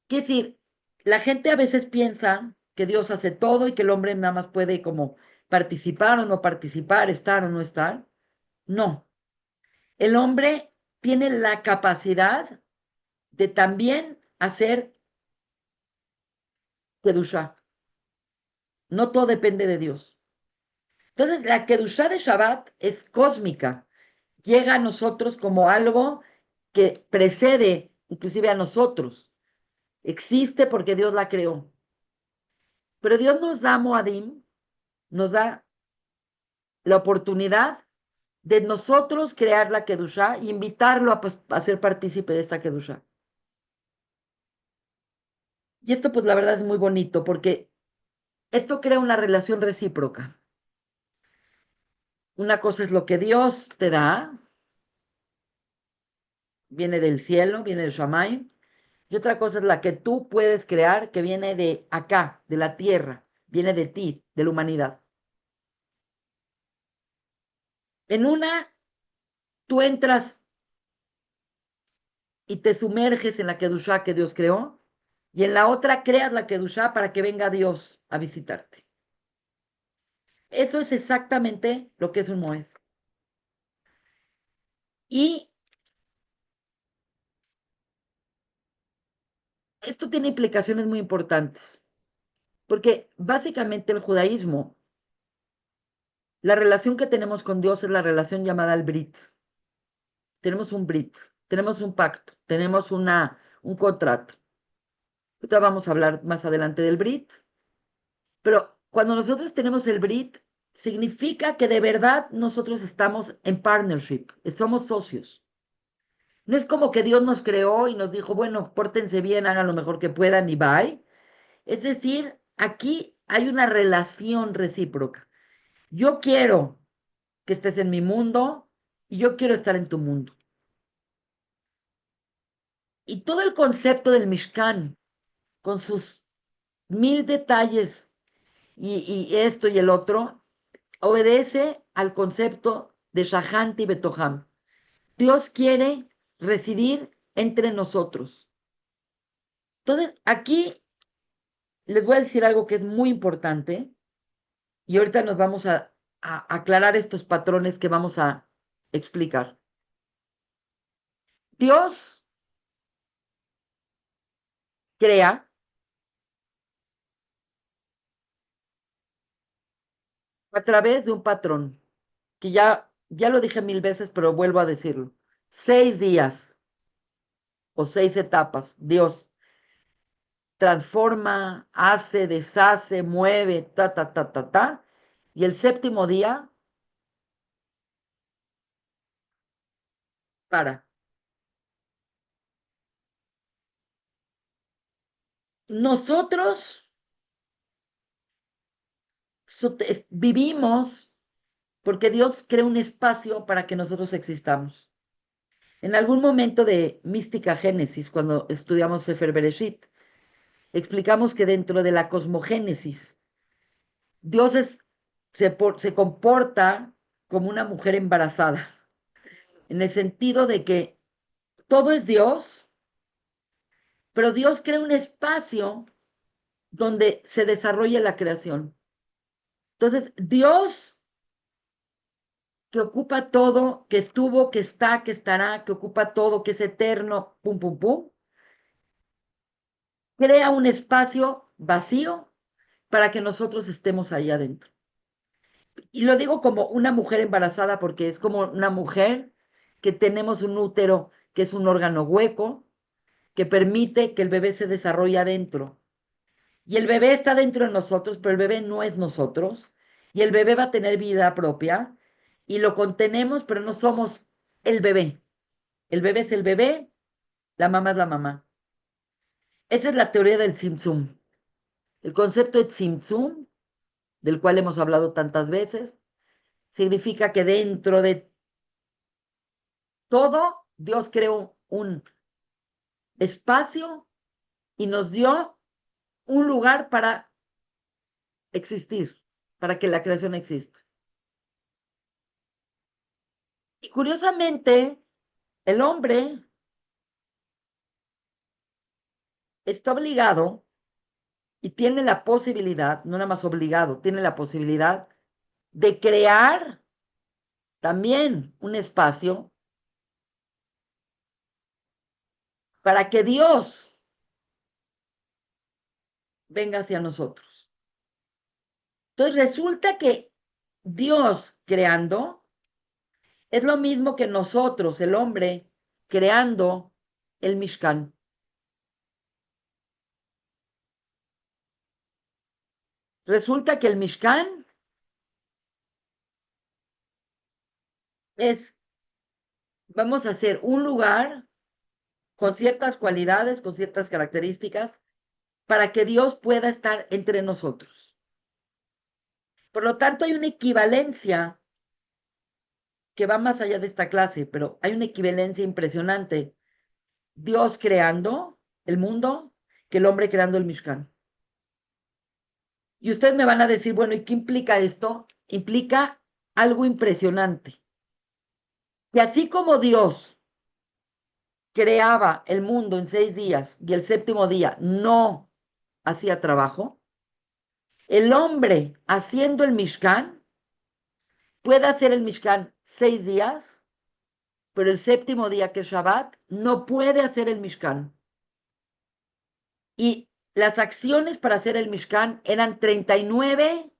Quiere decir, la gente a veces piensa que Dios hace todo y que el hombre nada más puede como participar o no participar, estar o no estar. No, el hombre tiene la capacidad de también hacer Kedushá. No todo depende de Dios. Entonces, la Kedushá de Shabbat es cósmica. Llega a nosotros como algo que precede inclusive a nosotros. Existe porque Dios la creó. Pero Dios nos da Moadim, nos da la oportunidad de nosotros crear la Kedushá e invitarlo a ser partícipe de esta Kedushá. Y esto, pues la verdad es muy bonito porque esto crea una relación recíproca. Una cosa es lo que Dios te da, viene del cielo, viene del Shammai, y otra cosa es la que tú puedes crear, que viene de acá, de la tierra, viene de ti, de la humanidad. En una, tú entras y te sumerges en la Kedushá que Dios creó, y en la otra creas la Kedushá para que venga Dios a visitarte. Eso es exactamente lo que es un Moed. Y esto tiene implicaciones muy importantes, porque básicamente el judaísmo, la relación que tenemos con Dios es la relación llamada el Brit. Tenemos un Brit, tenemos un pacto, tenemos un contrato. Ahorita vamos a hablar más adelante del Brit, pero cuando nosotros tenemos el Brit, significa que de verdad nosotros estamos en partnership, somos socios. No es como que Dios nos creó y nos dijo, bueno, pórtense bien, hagan lo mejor que puedan y bye. Es decir, aquí hay una relación recíproca. Yo quiero que estés en mi mundo y yo quiero estar en tu mundo. Y todo el concepto del Mishkan, con sus mil detalles y esto y el otro, obedece al concepto de Shahanti Betoham. Dios quiere residir entre nosotros. Entonces, aquí les voy a decir algo que es muy importante y ahorita nos vamos a aclarar estos patrones que vamos a explicar. Dios crea a través de un patrón, que ya lo dije mil veces, pero vuelvo a decirlo. 6 días o 6 etapas. Dios transforma, hace, deshace, mueve, ta, ta, ta, ta, ta. Y el séptimo día, para. Nosotros vivimos porque Dios crea un espacio para que nosotros existamos. En algún momento de Mística Génesis, cuando estudiamos Sefer Bereshit, explicamos que dentro de la cosmogénesis, Dios se comporta como una mujer embarazada, en el sentido de que todo es Dios, pero Dios crea un espacio donde se desarrolla la creación. Entonces, Dios que ocupa todo, que estuvo, que está, que estará, que ocupa todo, que es eterno, pum, pum, pum, crea un espacio vacío para que nosotros estemos ahí adentro. Y lo digo como una mujer embarazada porque es como una mujer que tenemos un útero que es un órgano hueco que permite que el bebé se desarrolle adentro. Y el bebé está dentro de nosotros, pero el bebé no es nosotros. Y el bebé va a tener vida propia y lo contenemos, pero no somos el bebé. El bebé es el bebé, la mamá es la mamá. Esa es la teoría del Tzimtzum. El concepto de Tzimtzum, del cual hemos hablado tantas veces, significa que dentro de todo Dios creó un espacio y nos dio un lugar para existir, para que la creación exista. Y curiosamente, el hombre está obligado y tiene la posibilidad, no nada más obligado, tiene la posibilidad de crear también un espacio para que Dios venga hacia nosotros. Entonces resulta que Dios creando es lo mismo que nosotros, el hombre, creando el Mishkan. Resulta que el Mishkan es, vamos a hacer un lugar con ciertas cualidades, con ciertas características, para que Dios pueda estar entre nosotros. Por lo tanto, hay una equivalencia que va más allá de esta clase, pero hay una equivalencia impresionante. Dios creando el mundo, que el hombre creando el Mishkan. Y ustedes me van a decir, bueno, ¿y qué implica esto? Implica algo impresionante. Que así como Dios creaba el mundo en 6 días y el séptimo día no hacía trabajo, el hombre haciendo el Mishkan puede hacer el Mishkan 6 días, pero el séptimo día que es Shabbat no puede hacer el Mishkan. Y las acciones para hacer el Mishkan eran 39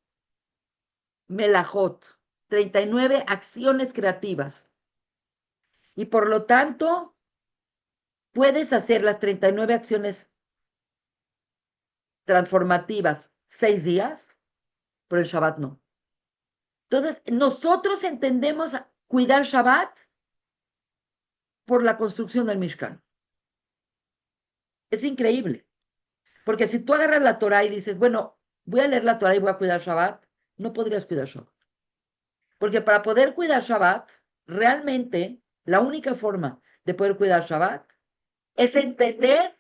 melajot, 39 acciones creativas. Y por lo tanto, puedes hacer las 39 acciones transformativas 6 días, pero el Shabbat no. Entonces, nosotros entendemos cuidar Shabbat por la construcción del Mishkan. Es increíble, porque si tú agarras la Torah y dices, bueno, voy a leer la Torah y voy a cuidar Shabbat, no podrías cuidar Shabbat. Porque para poder cuidar Shabbat, realmente la única forma de poder cuidar Shabbat es entender,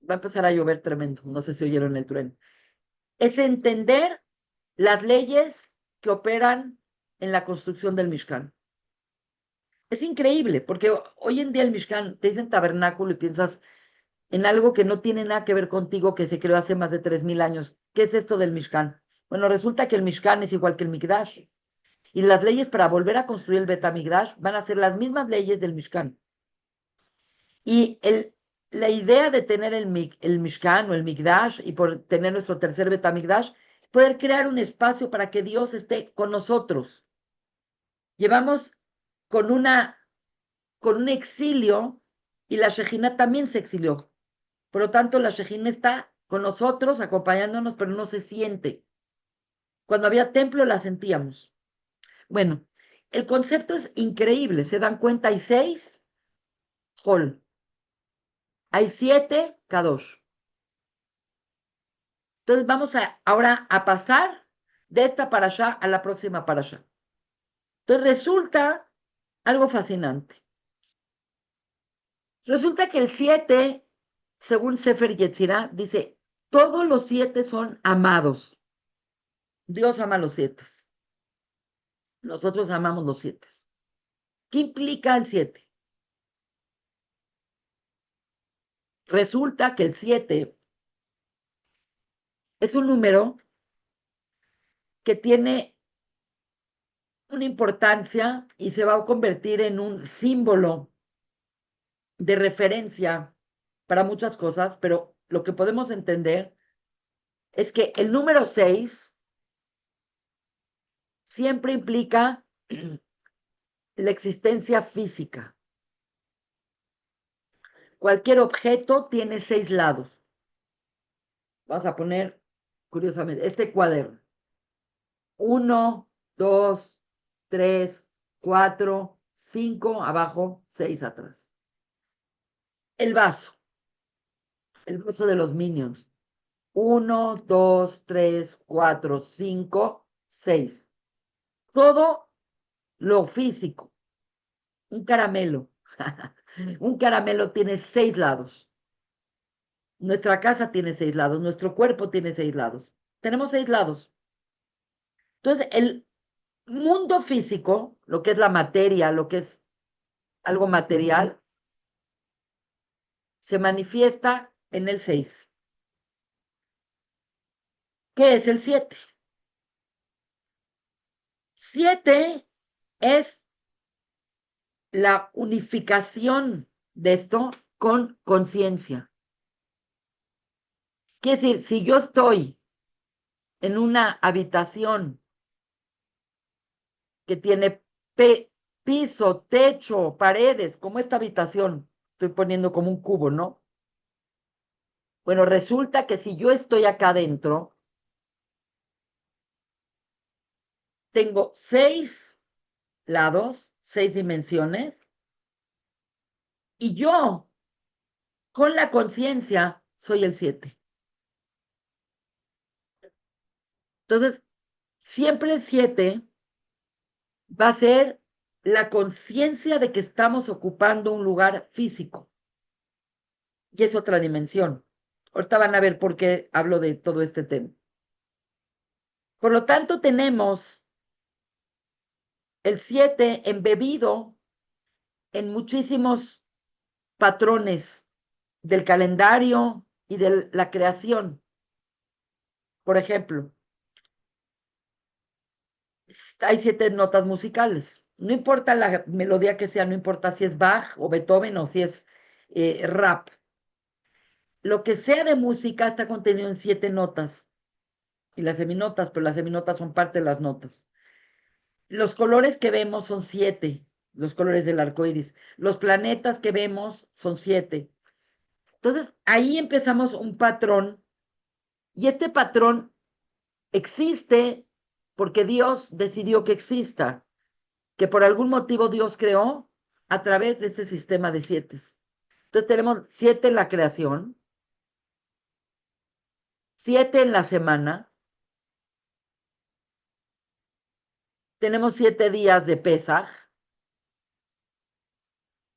va a empezar a llover tremendo, no sé si oyeron el trueno, es entender las leyes que operan en la construcción del Mishkan. Es increíble, porque hoy en día el Mishkan, te dicen tabernáculo y piensas en algo que no tiene nada que ver contigo, que se creó hace más de 3000 años. ¿Qué es esto del Mishkan? Bueno, resulta que el Mishkan es igual que el Mikdash. Y las leyes para volver a construir el Betamigdash van a ser las mismas leyes del Mishkan. Y la idea de tener el Mishkan o el Mikdash y por tener nuestro tercer Betamigdash, es poder crear un espacio para que Dios esté con nosotros. Llevamos con, con un exilio y la Shejina también se exilió. Por lo tanto, la Shejina está con nosotros, acompañándonos, pero no se siente. Cuando había templo la sentíamos. Bueno, el concepto es increíble. ¿Se dan cuenta? Hay 6 Hol. Hay 7 Kadosh. Entonces vamos ahora a pasar de esta parashá a la próxima parashá. Entonces resulta algo fascinante. Resulta que el 7, según Sefer Yetzirah, dice, todos los 7 son amados. Dios ama a los 7. Nosotros amamos los 7. ¿Qué implica el 7? Resulta que el 7 es un número que tiene una importancia y se va a convertir en un símbolo de referencia para muchas cosas, pero lo que podemos entender es que el número 6 siempre implica la existencia física. Cualquier objeto tiene 6 lados. Vamos a poner, curiosamente, este cuaderno. 1, 2, 3, 4, 5 abajo, 6 atrás. El vaso de los Minions. 1, 2, 3, 4, 5, 6. Todo lo físico. Un caramelo. Un caramelo tiene 6 lados. Nuestra casa tiene 6 lados. Nuestro cuerpo tiene 6 lados. Tenemos 6 lados. Entonces, el mundo físico, lo que es la materia, lo que es algo material, se manifiesta en el 6. ¿Qué es el 7? 7 es la unificación de esto con conciencia. Quiere decir, si yo estoy en una habitación que tiene piso, techo, paredes, como esta habitación, estoy poniendo como un cubo, ¿no? Bueno, resulta que si yo estoy acá adentro, tengo 6 lados, 6 dimensiones, y yo, con la conciencia, soy el 7. Entonces, siempre el 7 va a ser la conciencia de que estamos ocupando un lugar físico, y es otra dimensión. Ahorita van a ver por qué hablo de todo este tema. Por lo tanto, tenemos el 7 embebido en muchísimos patrones del calendario y de la creación. Por ejemplo, hay 7 notas musicales. No importa la melodía que sea, no importa si es Bach o Beethoven o si es rap. Lo que sea de música está contenido en 7 notas y las seminotas, pero las seminotas son parte de las notas. Los colores que vemos son 7, los colores del arco iris. Los planetas que vemos son 7. Entonces, ahí empezamos un patrón y este patrón existe porque Dios decidió que exista, que por algún motivo Dios creó a través de este sistema de 7. Entonces tenemos 7 en la creación, 7 en la semana, tenemos 7 días de Pesaj,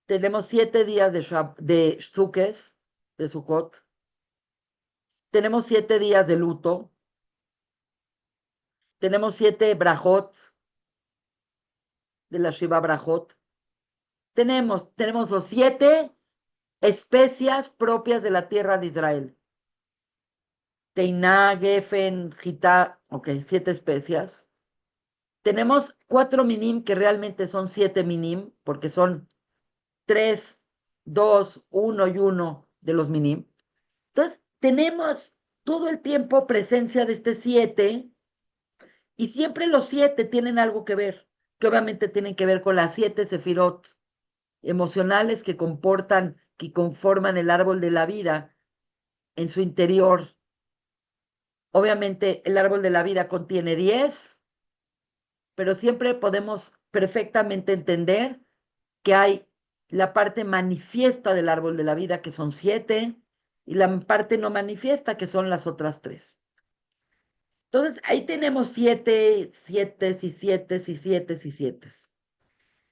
tenemos 7 días de Shtukes, de Sukkot, tenemos 7 días de luto, tenemos 7 brajot de la Shiva Brajot, tenemos los 7 especias propias de la tierra de Israel. Teiná, Gefen, Gitá, ok, 7 especias. Tenemos 4 minim que realmente son 7 minim, porque son 3, 2, 1 y 1 de los minim. Entonces, tenemos todo el tiempo presencia de este 7 y siempre los 7 tienen algo que ver, que obviamente tienen que ver con las 7 sefirot emocionales que comportan, que conforman el árbol de la vida en su interior. Obviamente el árbol de la vida contiene 10, pero siempre podemos perfectamente entender que hay la parte manifiesta del árbol de la vida, que son 7, y la parte no manifiesta, que son las otras 3. Entonces, ahí tenemos 7, 7 y 7 y 7 y 7.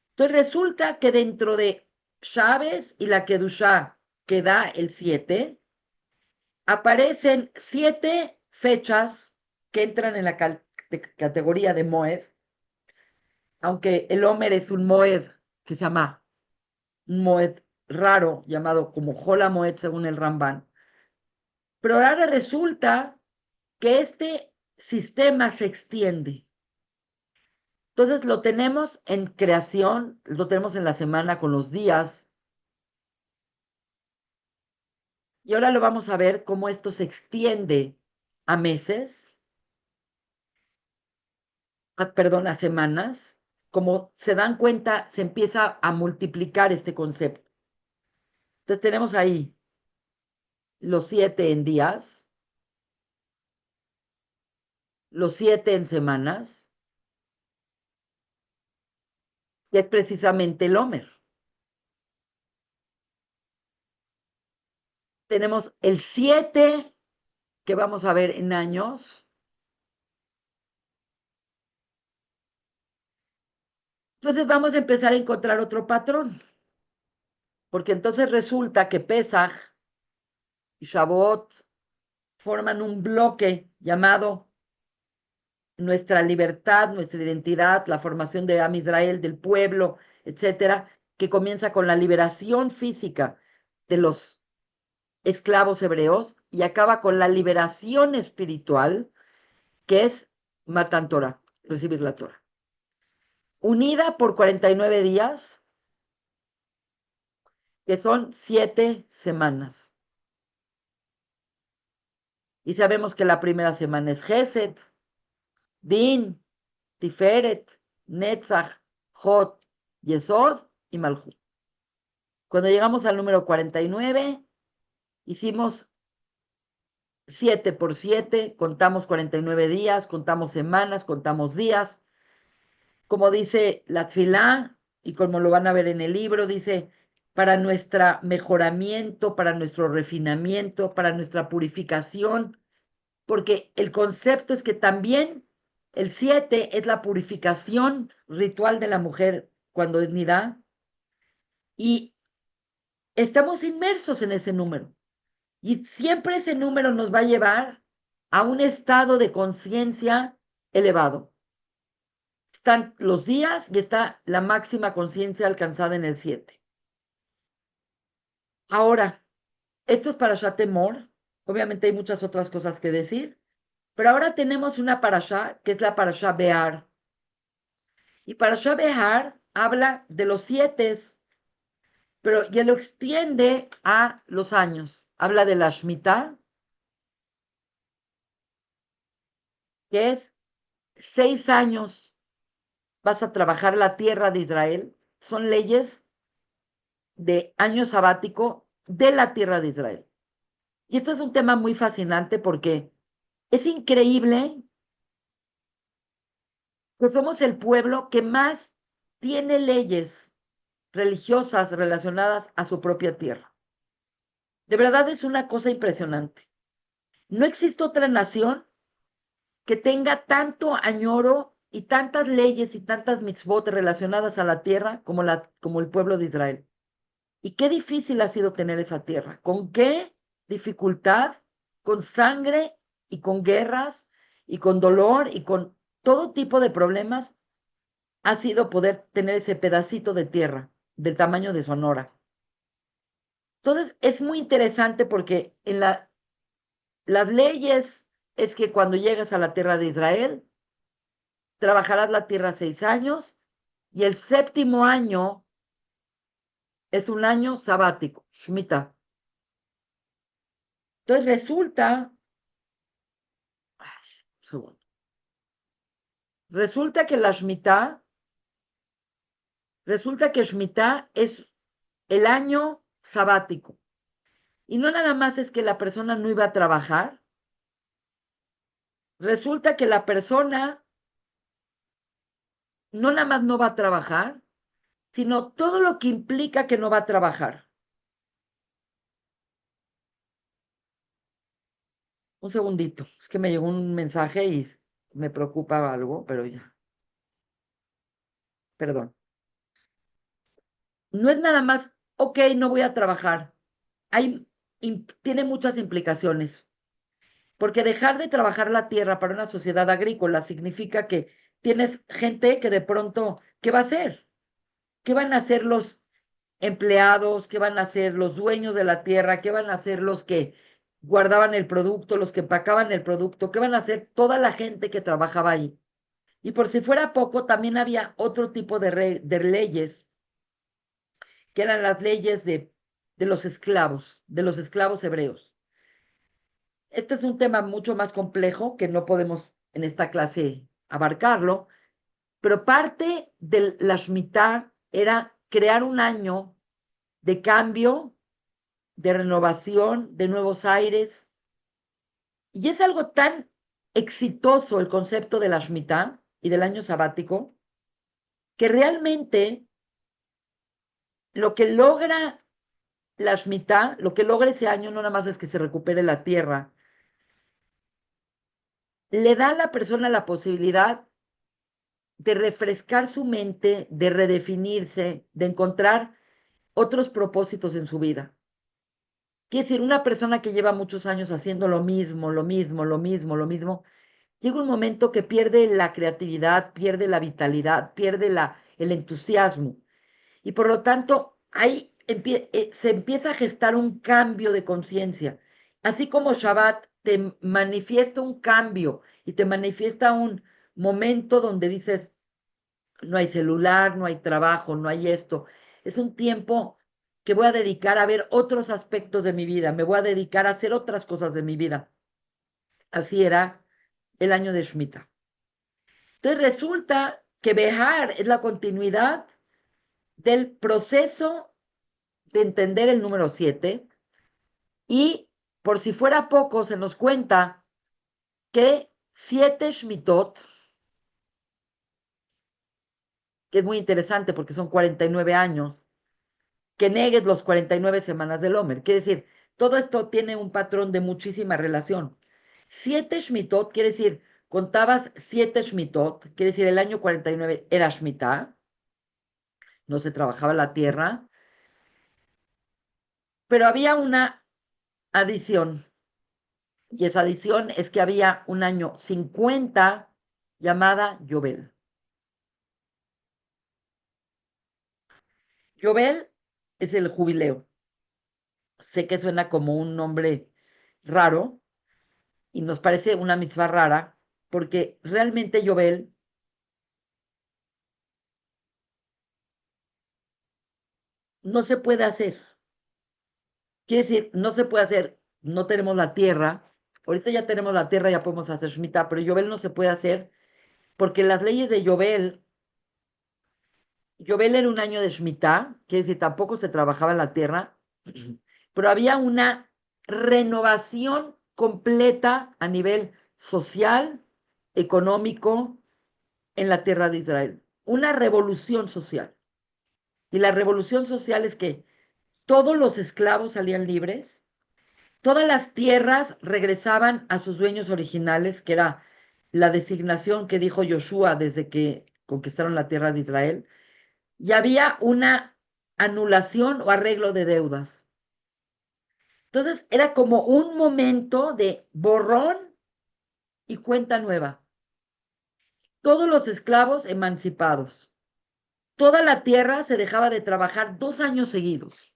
Entonces, resulta que dentro de Chávez y la Kedushá, que da el 7, aparecen 7 fechas que entran en la categoría de Moed, aunque el Homer es un Moed que se llama un Moed raro, llamado como Jola Moed según el Ramban. Pero ahora resulta que este sistema se extiende. Entonces lo tenemos en creación, lo tenemos en la semana con los días, y ahora lo vamos a ver cómo esto se extiende a meses, perdón, a semanas, como se dan cuenta, se empieza a multiplicar este concepto. Entonces tenemos ahí los 7 en días, los 7 en semanas, que es precisamente el Homer. Tenemos el 7 que vamos a ver en años. Entonces vamos a empezar a encontrar otro patrón, porque entonces resulta que Pesaj y Shavuot forman un bloque llamado nuestra libertad, nuestra identidad, la formación de Am Israel, del pueblo, etcétera, que comienza con la liberación física de los esclavos hebreos y acaba con la liberación espiritual, que es Matan Torah, recibir la Torah. Unida por 49 días, que son 7 semanas. Y sabemos que la primera semana es Gesed, Din, Tiferet, Netzach, Jot, Yesod y Malhut. Cuando llegamos al número 49, hicimos 7 por 7, contamos 49 días, contamos semanas, contamos días. Como dice la Tfilá, y como lo van a ver en el libro, dice, para nuestro mejoramiento, para nuestro refinamiento, para nuestra purificación, porque el concepto es que también el 7 es la purificación ritual de la mujer cuando es nidá, y estamos inmersos en ese número. Y siempre ese número nos va a llevar a un estado de conciencia elevado. Están los días y está la máxima conciencia alcanzada en el 7. Ahora, esto es para Temor. Obviamente hay muchas otras cosas que decir, pero ahora tenemos una parashá que es la parashá Bear. Y parashá Bear habla de los 7, pero ya lo extiende a los años. Habla de la Shemitah, que es 6 años vas a trabajar la tierra de Israel. Son leyes de año sabático de la tierra de Israel. Y esto es un tema muy fascinante porque es increíble que somos el pueblo que más tiene leyes religiosas relacionadas a su propia tierra. De verdad es una cosa impresionante. No existe otra nación que tenga tanto añoro y tantas leyes y tantas mitzvot relacionadas a la tierra como el pueblo de Israel. Y qué difícil ha sido tener esa tierra. ¿Con qué dificultad? Con sangre y con guerras y con dolor y con todo tipo de problemas ha sido poder tener ese pedacito de tierra del tamaño de Sonora. Entonces, es muy interesante porque las leyes es que cuando llegas a la tierra de Israel, trabajarás la tierra 6 años y el séptimo año es un año sabático, Shemitah. Entonces resulta, segundo, resulta que la Shemitah, resulta que Shemitah es el año sabático. Y no nada más es que la persona no iba a trabajar, resulta que la persona no nada más no va a trabajar, sino todo lo que implica que no va a trabajar. Un segundito, es que me llegó un mensaje y me preocupa algo, pero ya, perdón. No es nada más, ok, no voy a trabajar. Tiene muchas implicaciones, porque dejar de trabajar la tierra para una sociedad agrícola significa que tienes gente que de pronto, ¿qué va a hacer? ¿Qué van a hacer los empleados? ¿Qué van a hacer los dueños de la tierra? ¿Qué van a hacer los que guardaban el producto, los que empacaban el producto? ¿Qué van a hacer toda la gente que trabajaba ahí? Y por si fuera poco, también había otro tipo de leyes, que eran las leyes de los esclavos hebreos. Este es un tema mucho más complejo que no podemos en esta clase abarcarlo, Pero parte de la Shemitah era crear un año de cambio, de renovación, de nuevos aires. Y es algo tan exitoso el concepto de la Shemitah y del año sabático, que realmente lo que logra la Shemitah, lo que logra ese año, no nada más es que se recupere la tierra, le da a la persona la posibilidad de refrescar su mente, de redefinirse, de encontrar otros propósitos en su vida. Quiere decir, una persona que lleva muchos años haciendo lo mismo, lo mismo, lo mismo, lo mismo, llega un momento que pierde la creatividad, pierde la vitalidad, pierde el entusiasmo. Y por lo tanto, ahí se empieza a gestar un cambio de conciencia. Así como Shabbat te manifiesta un cambio y te manifiesta un momento donde dices, no hay celular, no hay trabajo, no hay esto. Es un tiempo que voy a dedicar a ver otros aspectos de mi vida, me voy a dedicar a hacer otras cosas de mi vida. Así era el año de Shemitah. Entonces resulta que Behar es la continuidad del proceso de entender el número 7 y por si fuera poco se nos cuenta que 7 Shmitot, que es muy interesante porque son 49 años, que negues los 49 semanas del Homer. Quiere decir, todo esto tiene un patrón de muchísima relación. 7 Shmitot, quiere decir, contabas 7 Shmitot, quiere decir, el año 49 era Shemitah, no se trabajaba la tierra, pero había una adición, y esa adición es que había un año 50 llamada Yobel. Yobel es el jubileo. Sé que suena como un nombre raro, y nos parece una mitzvah rara, porque realmente Yobel no se puede hacer. Quiere decir, no se puede hacer, no tenemos la tierra. Ahorita ya tenemos la tierra, ya podemos hacer Shemitah, pero Yobel no se puede hacer porque las leyes de Yobel era un año de Shemitah, quiere decir, tampoco se trabajaba en la tierra, pero había una renovación completa a nivel social, económico, en la tierra de Israel. Una revolución social. Y la revolución social es que todos los esclavos salían libres, todas las tierras regresaban a sus dueños originales, que era la designación que dijo Josué desde que conquistaron la tierra de Israel, y había una anulación o arreglo de deudas. Entonces era como un momento de borrón y cuenta nueva. Todos los esclavos emancipados. Toda la tierra se dejaba de trabajar 2 años seguidos.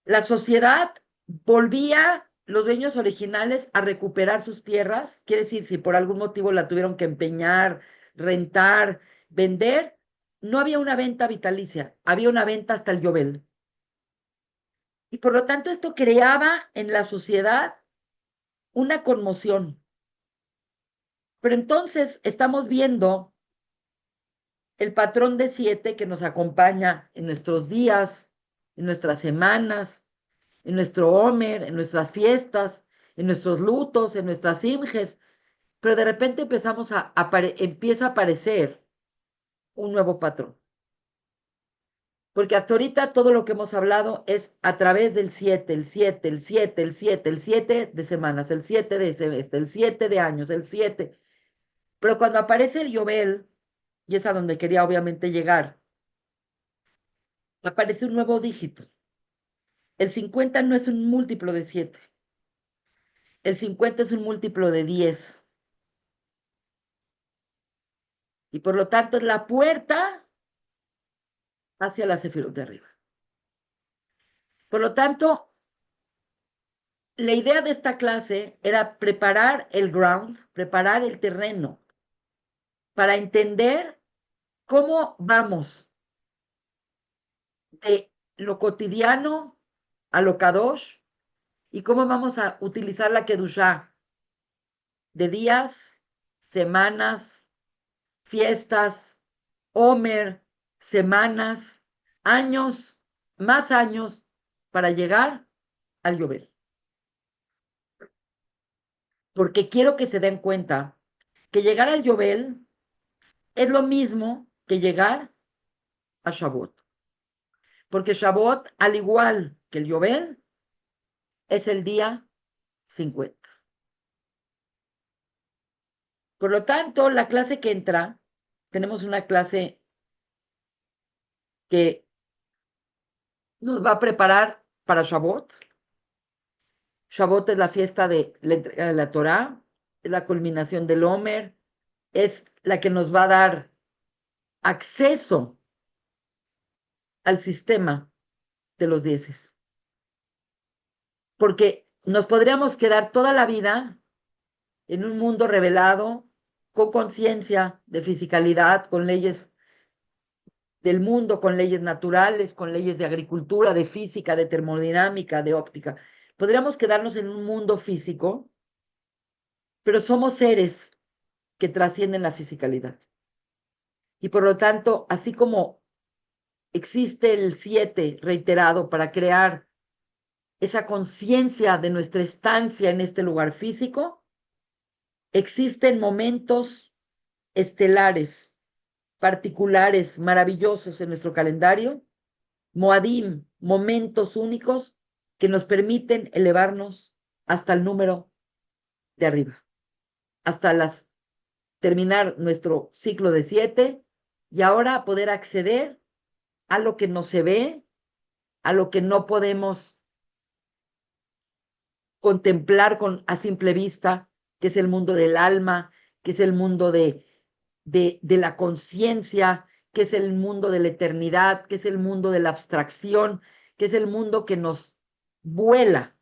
La sociedad volvía, los dueños originales, a recuperar sus tierras. Quiere decir, si por algún motivo la tuvieron que empeñar, rentar, vender, no había una venta vitalicia, había una venta hasta el Yobel. Y por lo tanto esto creaba en la sociedad una conmoción. Pero entonces estamos viendo el patrón de 7 que nos acompaña en nuestros días, en nuestras semanas, en nuestro Homer, en nuestras fiestas, en nuestros lutos, en nuestras simjes, pero de repente empieza a aparecer un nuevo patrón. Porque hasta ahorita todo lo que hemos hablado es a través del 7, el 7, el 7, el 7, el 7 de semanas, el 7 de semestre, el 7 de años, el 7. Pero cuando aparece el Yobel, y es a donde quería obviamente llegar, aparece un nuevo dígito. El 50 no es un múltiplo de 7. El 50 es un múltiplo de 10. Y por lo tanto es la puerta hacia la Sefirot de arriba. Por lo tanto, la idea de esta clase era preparar el ground, preparar el terreno para entender cómo vamos de lo cotidiano a lo kadosh y cómo vamos a utilizar la kedushá de días, semanas, fiestas, Omer, semanas, años, más años para llegar al Yobel. Porque quiero que se den cuenta que llegar al Yobel es lo mismo que llegar a Shavuot. Porque Shavuot, al igual que el Yobel, es el día 50. Por lo tanto, la clase que entra, tenemos una clase que nos va a preparar para Shavuot. Shavuot es la fiesta de la entrega de la Torá, es la culminación del Omer, es la que nos va a dar acceso al sistema de los dieces. Porque nos podríamos quedar toda la vida en un mundo revelado, con conciencia de fisicalidad, con leyes del mundo, con leyes naturales, con leyes de agricultura, de física, de termodinámica, de óptica. Podríamos quedarnos en un mundo físico, pero somos seres que trascienden la fisicalidad. Y por lo tanto, así como existe el 7 reiterado para crear esa conciencia de nuestra estancia en este lugar físico, existen momentos estelares, particulares, maravillosos en nuestro calendario, Moadim, momentos únicos que nos permiten elevarnos hasta el número de arriba, hasta terminar nuestro ciclo de 7 y ahora poder acceder a lo que no se ve, a lo que no podemos contemplar a simple vista, que es el mundo del alma, que es el mundo de la conciencia, que es el mundo de la eternidad, que es el mundo de la abstracción, que es el mundo que nos vuela.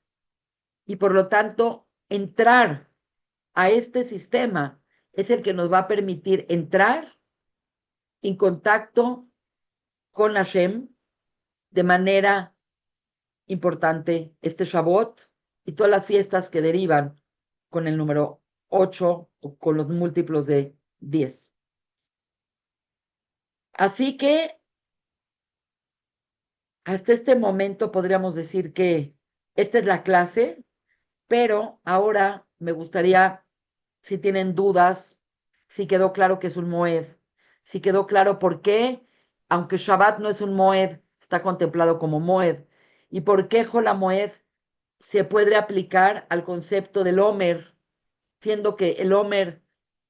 Y por lo tanto, entrar a este sistema es el que nos va a permitir entrar en contacto con Hashem de manera importante este Shabbat y todas las fiestas que derivan con el número 8 o con los múltiplos de 10. Así que hasta este momento podríamos decir que esta es la clase, pero ahora me gustaría, si tienen dudas, si quedó claro que es un Moed, si quedó claro por qué, aunque Shabbat no es un Moed, está contemplado como Moed, y por qué Jola Moed se puede aplicar al concepto del Omer, siendo que el Omer,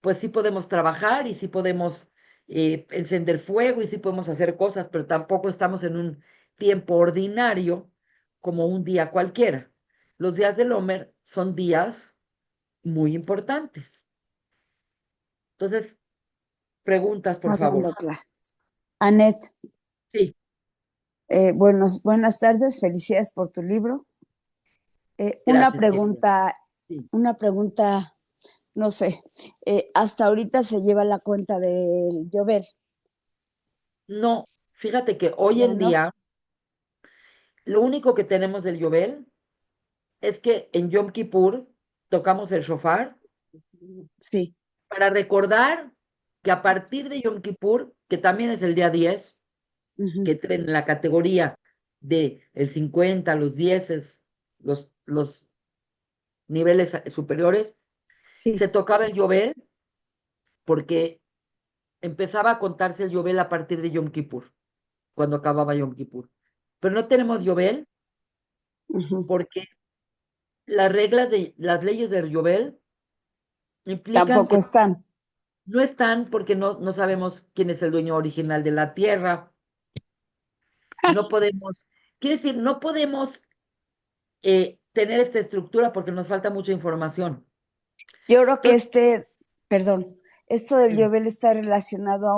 pues sí podemos trabajar y sí podemos encender fuego y sí podemos hacer cosas, pero tampoco estamos en un tiempo ordinario como un día cualquiera. Los días del Omer son días muy importantes. Entonces, preguntas, por favor. Hablando claro. Anet, Sí, buenas tardes, felicidades por tu libro. Una gracias, querida. pregunta, Sí. una pregunta, no sé, hasta ahorita se lleva la cuenta del llover, No, fíjate que hoy ¿ya en no? día lo único que tenemos del Yobel es que en Yom Kippur tocamos el shofar Sí. para recordar que a partir de Yom Kippur, que también es el día 10, Ujú. que entra en la categoría de el 50, los 10, los niveles superiores, se Sí. tocaba el Yobel porque empezaba a contarse el Yobel a partir de Yom Kippur, cuando acababa Yom Kippur. Pero no tenemos Yobel Ujú. porque las leyes del Yobel implican Tampoco que están. no están porque no sabemos quién es el dueño original de la tierra, no podemos, quiere decir, no podemos tener esta estructura porque nos falta mucha información. Yo creo que Entonces, perdón, esto del dime, llover está relacionado a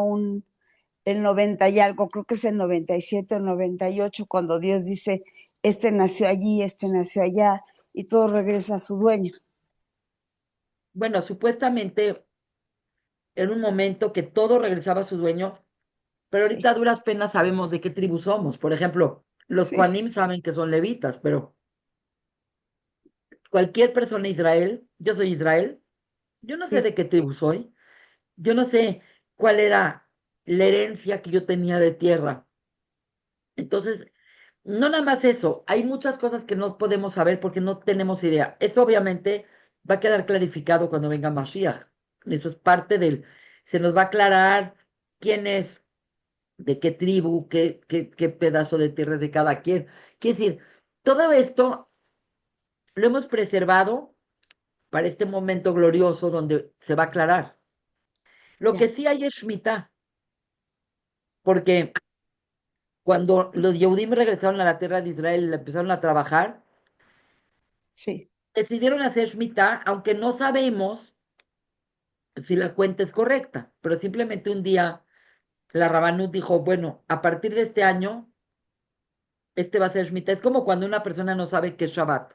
el 90 y algo, creo que es el 97 o 98, cuando Dios dice, este nació allí, este nació allá, y todo regresa a su dueño. bueno, supuestamente en un momento que todo regresaba a su dueño, pero ahorita Sí, a duras penas sabemos de qué tribu somos. Por ejemplo, los sí, Juanim saben que son levitas, pero cualquier persona de Israel, yo soy Israel, yo no sé sí. de qué tribu soy, yo no sé cuál era la herencia que yo tenía de tierra. Entonces, no nada más eso, hay muchas cosas que no podemos saber porque no tenemos idea. Eso obviamente va a quedar clarificado cuando venga Mashiach. Eso es parte del, se nos va a aclarar quién es, de qué tribu, qué pedazo de tierra es de cada quien. Quiere decir, todo esto lo hemos preservado para este momento glorioso donde se va a aclarar. Lo que Ya, sí hay es Shemitah, porque cuando los Yehudim regresaron a la tierra de Israel y empezaron a trabajar, sí. decidieron hacer Shemitah, aunque no sabemos si la cuenta es correcta, pero simplemente un día la Rabanut dijo, bueno, a partir de este año, este va a ser Shemitah. Es como cuando una persona no sabe qué es Shabbat.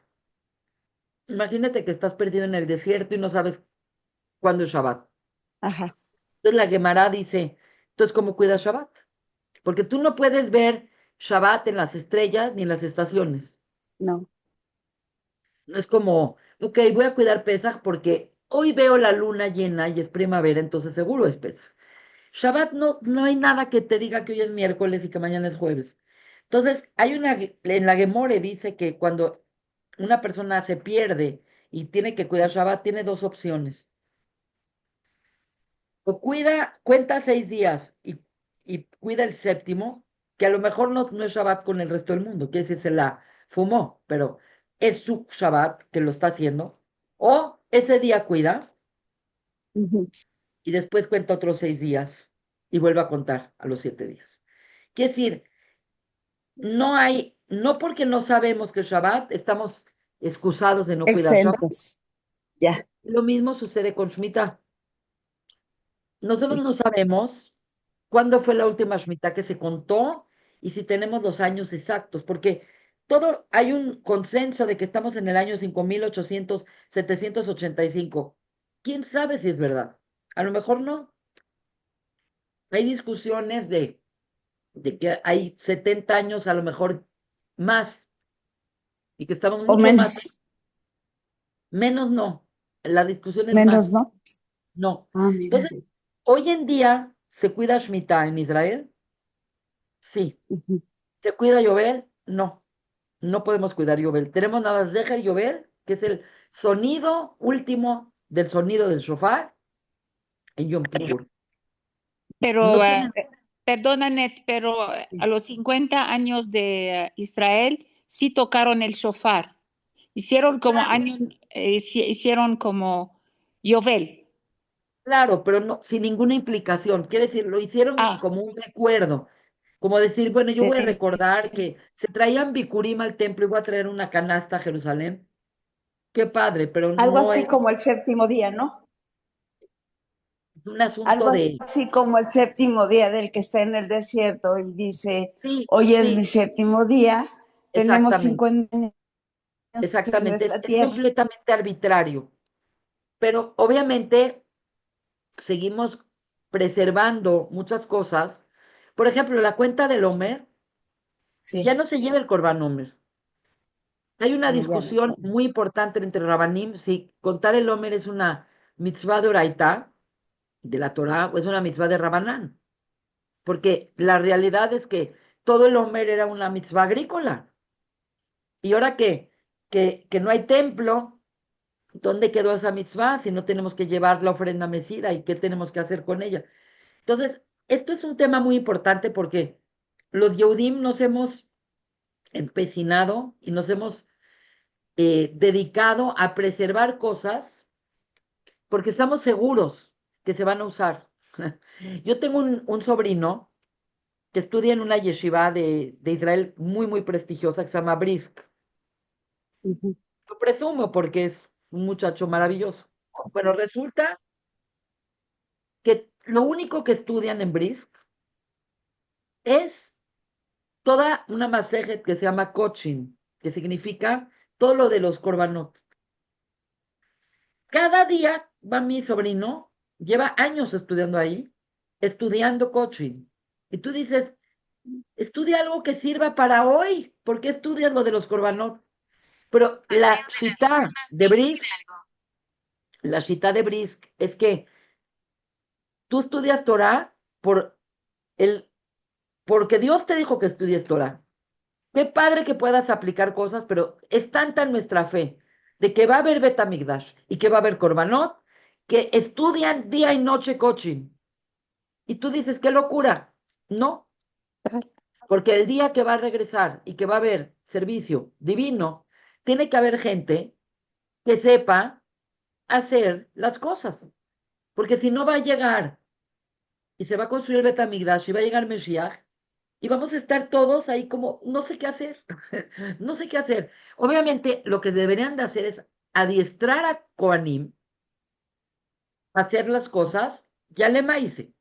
Imagínate que estás perdido en el desierto y no sabes cuándo es Shabbat. Ajá, Entonces la Gemara dice, entonces, ¿cómo cuidas Shabbat? Porque tú no puedes ver Shabbat en las estrellas ni en las estaciones. no. No es como, ok, voy a cuidar Pesaj porque hoy veo la luna llena y es primavera, entonces seguro es Pesaj. Shabbat no hay nada que te diga que hoy es miércoles y que mañana es jueves. Entonces, en la Gemore dice que cuando una persona se pierde y tiene que cuidar Shabbat, tiene dos opciones. O cuenta 6 días y cuida el séptimo, que a lo mejor no es Shabbat con el resto del mundo, que decir, se la fumó, pero es su Shabbat que lo está haciendo. O ese día cuida Ujú. y después cuenta otros 6 días y vuelve a contar a los 7 días. Quiere decir, no porque no sabemos que es Shabbat, estamos excusados de no cuidar Shabbat. Exentos. Ya, Lo mismo sucede con Shemitah. Nosotros sí. no sabemos cuándo fue la última Shemitah que se contó y si tenemos los años exactos, porque hay un consenso de que estamos en el año 5800, 785. ¿Quién sabe si es verdad? A lo mejor no. Hay discusiones de que hay 70 años, a lo mejor más, y que estamos O mucho más, menos. menos no. La discusión es Menos, más, ¿no? no. Ah, mira. Entonces, hoy en día se cuida Shemitah en Israel, sí. Ujú. ¿Se cuida llover? No, no podemos cuidar llover. Tenemos nada más dejar llover, que es el sonido último del sonido del shofar en Yom Kippur. Pero, No tienen, perdona, Net, pero a los 50 años de Israel sí tocaron el shofar. Hicieron como claro, año, hicieron como Yovel. claro, pero no, sin ninguna implicación. Quiere decir, lo hicieron Ah, como un recuerdo, como decir, bueno, yo voy a Sí. recordar que se traían bikurim al templo y voy a traer una canasta a Jerusalén. Qué padre, pero Algo no así es como el séptimo día, ¿no? un asunto Algo de, así como el séptimo día del que está en el desierto y dice, sí, hoy es mi sí, séptimo día, tenemos exactamente, 50 años en exactamente, es nuestra es tierra. completamente arbitrario. Pero obviamente seguimos preservando muchas cosas. Por ejemplo, la cuenta del Homer ya Sí, no se lleva el Corban Homer. Hay una allá no discusión está. muy importante entre Rabanim si contar el Homer es una mitzvah de Oraitá, de la Torá, o es una mitzvah de Rabanán. Porque la realidad es que todo el Homer era una mitzvah agrícola. Y ahora que no hay templo, ¿dónde quedó esa mitzvah si no tenemos que llevar la ofrenda mecida y qué tenemos que hacer con ella? Entonces, esto es un tema muy importante porque los Yehudim nos hemos empecinado y nos hemos dedicado a preservar cosas porque estamos seguros que se van a usar. Yo tengo un sobrino que estudia en una yeshiva de Israel muy, muy prestigiosa que se llama Brisk. Ujú. Lo presumo porque es un muchacho maravilloso. Bueno, resulta que lo único que estudian en Brisk es toda una masejet que se llama coaching, que significa todo lo de los korbanot. Cada día va mi sobrino, lleva años estudiando ahí, estudiando coaching. Y tú dices, estudia algo que sirva para hoy. ¿Por qué estudias lo de los korbanot? Pero la shita de Brisk es que Tú estudias Torah porque Dios te dijo que estudies Torah. Qué padre que puedas aplicar cosas, pero es tanta nuestra fe de que va a haber Betamigdash y que va a haber Korbanot, que estudian día y noche coaching. Y tú dices, qué locura. No, porque el día que va a regresar y que va a haber servicio divino, tiene que haber gente que sepa hacer las cosas. Porque si no va a llegar y se va a construir el Betamigdash y va a llegar Mesías y vamos a estar todos ahí como, no sé qué hacer, no sé qué hacer. Obviamente lo que deberían de hacer es adiestrar a Koanim a hacer las cosas, ya le maíce.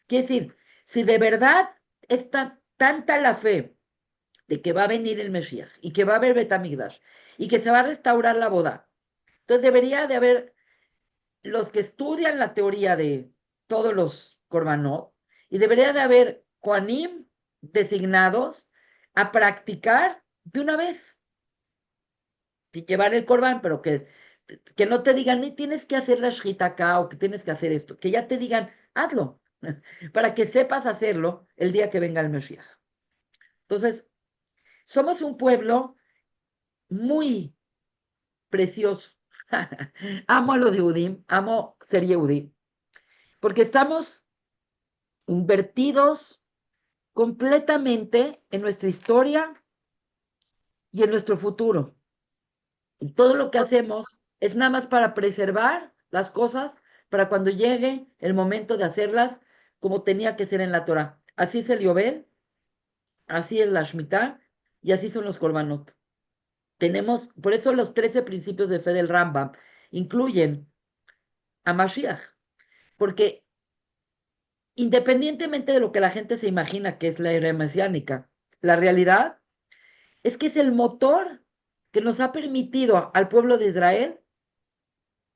Quiere decir, si de verdad está tanta la fe de que va a venir el Mesías y que va a haber Betamigdash y que se va a restaurar la boda, entonces debería de haber los que estudian la teoría de todos los Korbanot y debería de haber Koanim designados a practicar de una vez, sin llevar el Korban, pero que no te digan ni tienes que hacer la shita acá o que tienes que hacer esto, que ya te digan hazlo, para que sepas hacerlo el día que venga el Mesías. Entonces, somos un pueblo muy precioso. Amo a los Yehudim, amo ser Yehudí, porque estamos invertidos completamente en nuestra historia y en nuestro futuro. Y todo lo que hacemos es nada más para preservar las cosas para cuando llegue el momento de hacerlas como tenía que ser en la Torah. Así es el Yobel, así es la Shemitah y así son los Korbanot. Tenemos, por eso los 13 principios de fe del Rambam incluyen a Mashiach, porque independientemente de lo que la gente se imagina que es la era mesiánica, la realidad es que es el motor que nos ha permitido al pueblo de Israel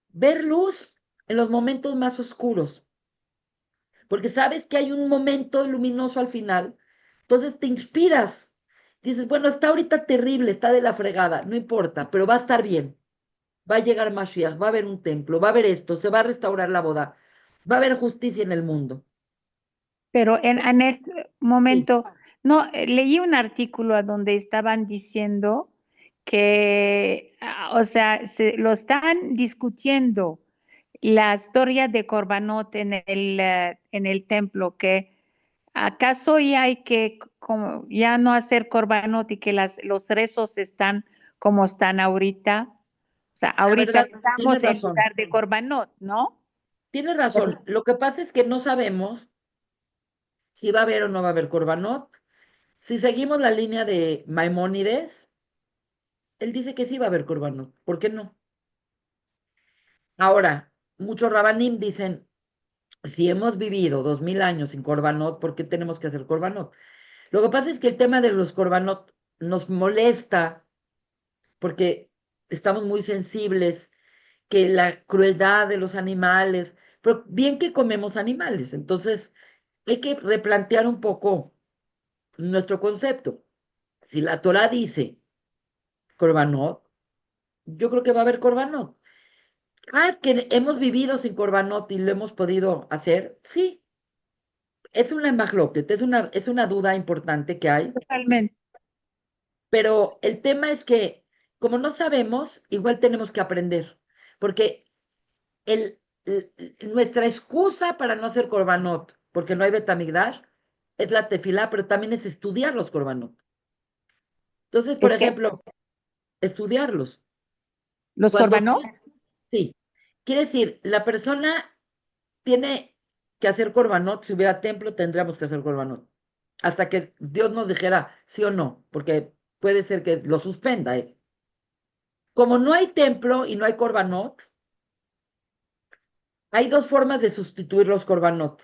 ver luz en los momentos más oscuros, porque sabes que hay un momento luminoso al final, entonces te inspiras, dices, bueno, está ahorita terrible, está de la fregada, no importa, pero va a estar bien, va a llegar Mashiach, va a haber un templo, va a haber esto, se va a restaurar la boda, va a haber justicia en el mundo. Pero en este Sí, momento, no, leí un artículo a donde estaban diciendo que, o sea, lo están discutiendo la historia de Corbanot en el templo, que acaso ya hay que como, ya no hacer Corbanot y que los rezos están como están ahorita. O sea, la ahorita verdad, tienes estamos en razón, lugar de Corbanot, ¿no? tienes razón. Lo que pasa es que no sabemos si va a haber o no va a haber Corbanot. Si seguimos la línea de Maimónides, él dice que sí va a haber Corbanot. ¿Por qué no? Ahora, muchos Rabanim dicen, si hemos vivido 2000 años sin Corbanot, ¿por qué tenemos que hacer Corbanot? Lo que pasa es que el tema de los Corbanot nos molesta porque estamos muy sensibles, que la crueldad de los animales, pero bien que comemos animales, entonces hay que replantear un poco nuestro concepto. Si la Torah dice Corbanot, yo creo que va a haber Corbanot. Ah, que hemos vivido sin Corbanot y lo hemos podido hacer. Sí, es una embajloquet, es una duda importante que hay, Totalmente. pero el tema es que como no sabemos, igual tenemos que aprender, porque nuestra excusa para no hacer Corbanot, porque no hay Betamigdash, es la tefilá, pero también es estudiar los Corbanot. Entonces, por Es que ejemplo, estudiarlos. los Cuando Corbanot. sí, quiere decir, la persona tiene que hacer Corbanot, si hubiera templo tendríamos que hacer Corbanot, hasta que Dios nos dijera sí o no, porque puede ser que lo suspenda él. Como no hay templo y no hay Corbanot, hay dos formas de sustituir los Corbanot.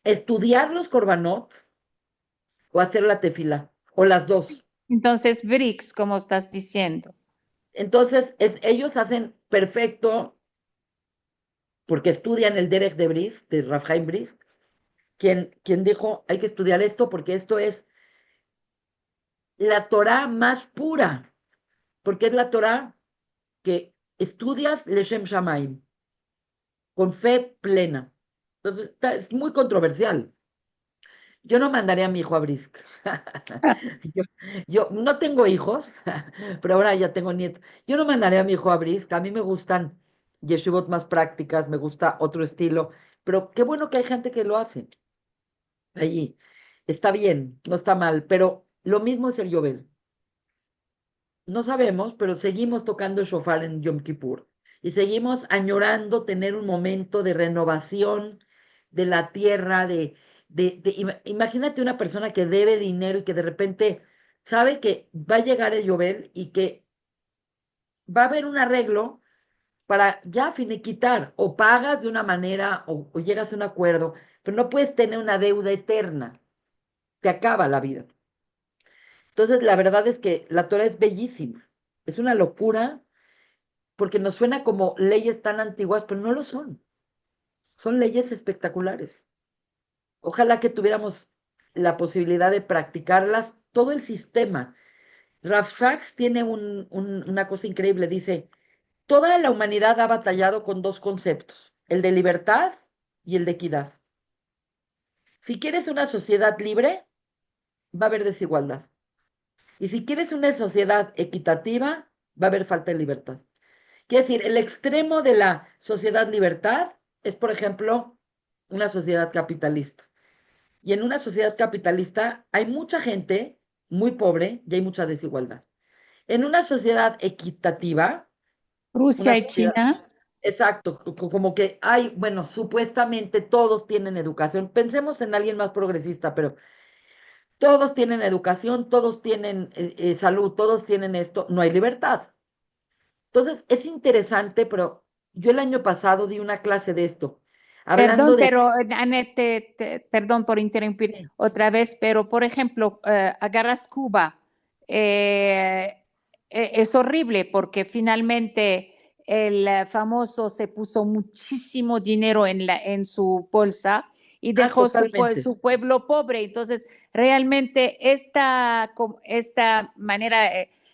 Estudiar los Corbanot o hacer la tefila, o las dos. Entonces, BRICS, como estás diciendo. Entonces, ellos hacen perfecto porque estudian el Derech de Brisk, de Rav Chaim Brisk, quien dijo, hay que estudiar esto porque esto es la Torah más pura, porque es la Torah que estudias Leshem Shamaim, con fe plena. Entonces, es muy controversial. Yo no mandaría a mi hijo a Brisk. Yo, yo no tengo hijos, pero ahora ya tengo nietos. Yo no mandaría a mi hijo a Brisk. A mí me gustan yeshivot más prácticas, me gusta otro estilo, pero qué bueno que hay gente que lo hace allí. Está bien, no está mal, pero lo mismo es el Yobel. No sabemos, pero seguimos tocando el shofar en Yom Kippur y seguimos añorando tener un momento de renovación de la tierra, imagínate una persona que debe dinero y que de repente sabe que va a llegar el Yobel y que va a haber un arreglo para ya finiquitar, o pagas de una manera o llegas a un acuerdo, pero no puedes tener una deuda eterna, te acaba la vida. Entonces, la verdad es que la Torah es bellísima, es una locura porque nos suena como leyes tan antiguas, pero no lo son. Son leyes espectaculares. Ojalá que tuviéramos la posibilidad de practicarlas, todo el sistema. Rav Sachs tiene una cosa increíble, dice, toda la humanidad ha batallado con dos conceptos, el de libertad y el de equidad. Si quieres una sociedad libre, va a haber desigualdad. Y si quieres una sociedad equitativa, va a haber falta de libertad. Quiere decir, el extremo de la sociedad libertad es, por ejemplo, una sociedad capitalista. Y en una sociedad capitalista hay mucha gente muy pobre y hay mucha desigualdad. En una sociedad equitativa, una Rusia y sociedad, China. exacto, como que hay, bueno, supuestamente todos tienen educación. Pensemos en alguien más progresista, pero todos tienen educación, todos tienen salud, todos tienen esto, no hay libertad. Entonces, es interesante, pero yo el año pasado di una clase de esto, hablando Perdón, de... pero Annette, perdón por interrumpir Sí. otra vez, pero por ejemplo, agarras Cuba, es horrible porque finalmente el famoso se puso muchísimo dinero en su bolsa y dejó Totalmente. su pueblo pobre. Entonces, realmente esta manera,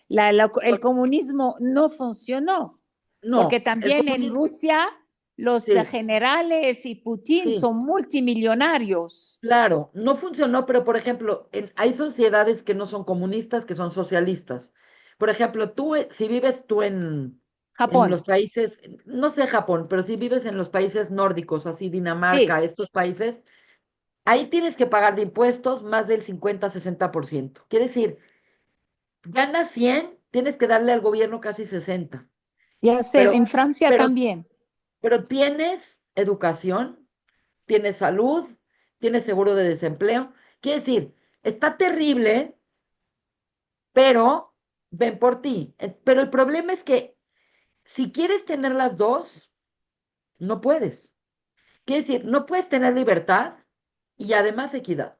el comunismo no funcionó, porque No, el también en comunismo, Rusia los sí, generales y Putin sí, son multimillonarios. claro, no funcionó, pero por ejemplo, hay sociedades que no son comunistas, que son socialistas. Por ejemplo, si vives tú en Japón, los países, no sé Japón, pero si vives en los países nórdicos, así sí. Dinamarca, estos países, ahí tienes que pagar de impuestos más del 50-60%. Quiere decir, ganas 100, tienes que darle al gobierno casi 60. Ya sé, Pero, en Francia pero, también. pero tienes educación, tienes salud, tienes seguro de desempleo. Quiere decir, está terrible, pero ven por ti. Pero el problema es que si quieres tener las dos, no puedes. Quiere decir, no puedes tener libertad y además equidad.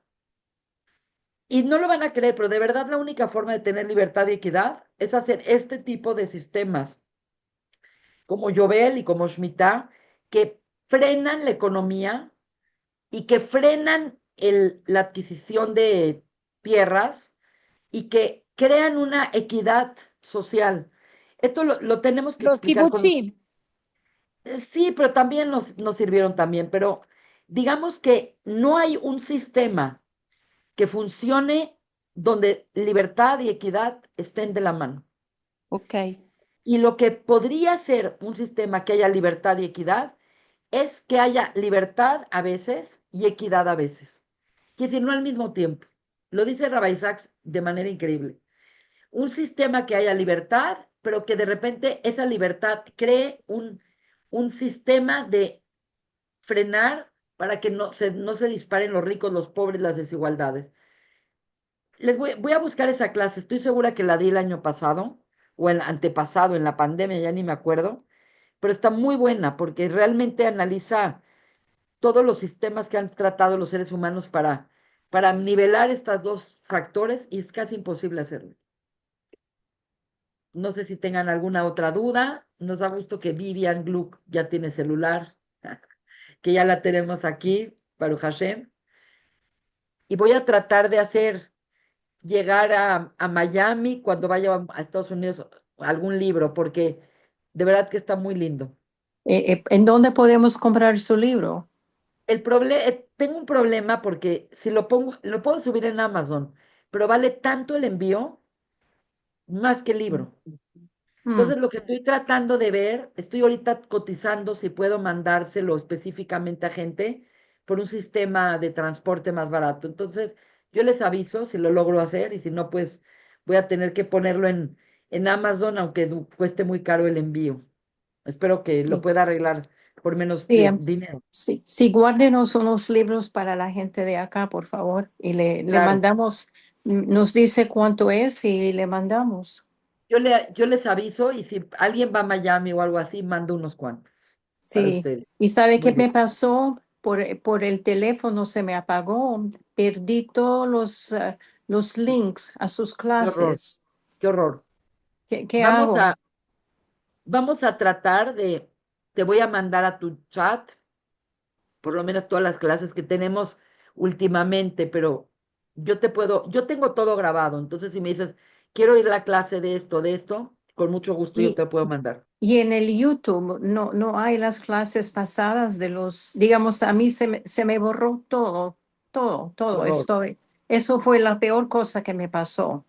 Y no lo van a creer, pero de verdad la única forma de tener libertad y equidad es hacer este tipo de sistemas como Jovel y como Shemitah, que frenan la economía y que frenan la adquisición de tierras y que crean una equidad social. Esto lo tenemos que Los explicar kibutzim. sí, pero también nos sirvieron también, pero digamos que no hay un sistema que funcione donde libertad y equidad estén de la mano. Ok. Y lo que podría ser un sistema que haya libertad y equidad es que haya libertad a veces y equidad a veces. Quiere decir, no al mismo tiempo. Lo dice Rabbi Sachs de manera increíble. Un sistema que haya libertad, pero que de repente esa libertad cree un sistema de frenar para que no se disparen los ricos, los pobres, las desigualdades. Voy a buscar esa clase, estoy segura que la di el año pasado o el antepasado, en la pandemia, ya ni me acuerdo, pero está muy buena porque realmente analiza todos los sistemas que han tratado los seres humanos para nivelar estos dos factores y es casi imposible hacerlo. No sé si tengan alguna otra duda. Nos da gusto que Vivian Gluck ya tiene celular, que ya la tenemos aquí, Baruch Hashem. Y voy a tratar de hacer llegar a Miami cuando vaya a Estados Unidos algún libro, porque de verdad que está muy lindo. ¿En dónde podemos comprar su libro? tengo un problema porque si lo pongo, lo puedo subir en Amazon, pero vale tanto el envío más que el libro. Mm, Entonces, lo que estoy tratando de ver, estoy ahorita cotizando si puedo mandárselo específicamente a gente por un sistema de transporte más barato. Entonces, yo les aviso si lo logro hacer y si no, pues voy a tener que ponerlo en Amazon, aunque cueste muy caro el envío. Espero que lo sí, pueda arreglar por menos sí, dinero. sí, sí, guárdenos unos libros para la gente de acá, por favor, y le Claro. mandamos, nos dice cuánto es y le mandamos. Yo les aviso y si alguien va a Miami o algo así, mando unos cuantos para Sí, ustedes. ¿y sabe Muy qué bien. me pasó? Por el teléfono se me apagó, perdí todos los links a sus Qué horror, clases. qué horror. ¿Qué Vamos hago? a, vamos a tratar te voy a mandar a tu chat, por lo menos todas las clases que tenemos últimamente, pero yo tengo todo grabado, entonces si me dices, quiero ir a la clase de esto, con mucho gusto yo te Y, lo puedo mandar. y en el YouTube no hay las clases pasadas de digamos, a mí se me borró Qué todo. horror, Eso fue la peor cosa que me pasó.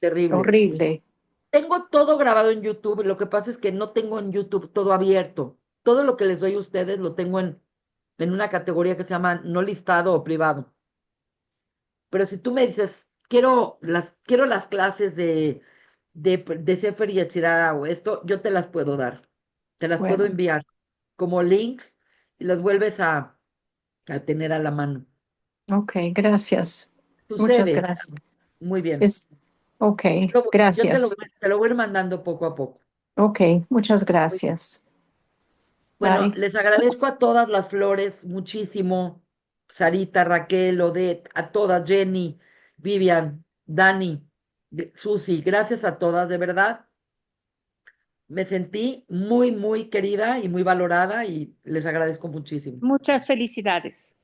terrible. Horrible. Tengo todo grabado en YouTube, lo que pasa es que no tengo en YouTube todo abierto. Todo lo que les doy a ustedes lo tengo en una categoría que se llama no listado o privado. Pero si tú me dices, quiero las clases de Sefer y Yetzirah o esto, yo te las puedo dar. Te las puedo Bueno, enviar como links y las vuelves a tener a la mano. ok, gracias. Muchas Sucede. gracias. Muy bien. Es, ok, Yo gracias. te lo voy a ir mandando poco a poco. Ok, muchas Muy bien. gracias. Bueno, Bye. les agradezco a todas las flores muchísimo. Sarita, Raquel, Odette, a todas, Jenny, Vivian, Dani, Susi, gracias a todas, de verdad. Me sentí muy, muy querida y muy valorada y les agradezco muchísimo. Muchas felicidades.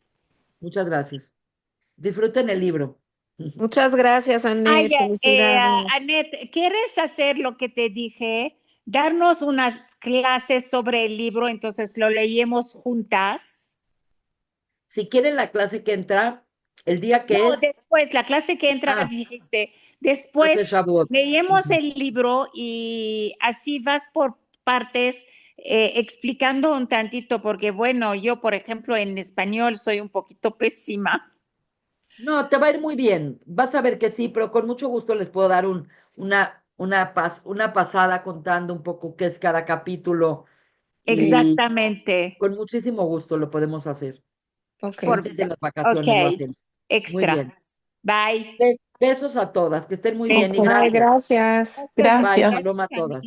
Muchas gracias. Disfruten el libro. Muchas gracias, Ay, Anet. Felicidades. Anet, ¿quieres hacer lo que te dije? Darnos unas clases sobre el libro, entonces lo leímos juntas. Si quieren la clase que entra, el día No, que es, después, la clase que entra, ah, dijiste, va a ser después Shavuot. leemos Ujú. el libro y así vas por partes explicando un tantito, porque bueno, yo, por ejemplo, en español soy un poquito pésima. No, te va a ir muy bien. Vas a ver que sí, pero con mucho gusto les puedo dar una pasada contando un poco qué es cada capítulo y Exactamente. con muchísimo gusto lo podemos hacer. Ok. Por, Antes de las vacaciones lo ok, hacemos. Muy extra. bien. Bye. Besos a todas, que estén muy bien y Besos. Bye, gracias. gracias. Bye, Gracias. shalom a todas.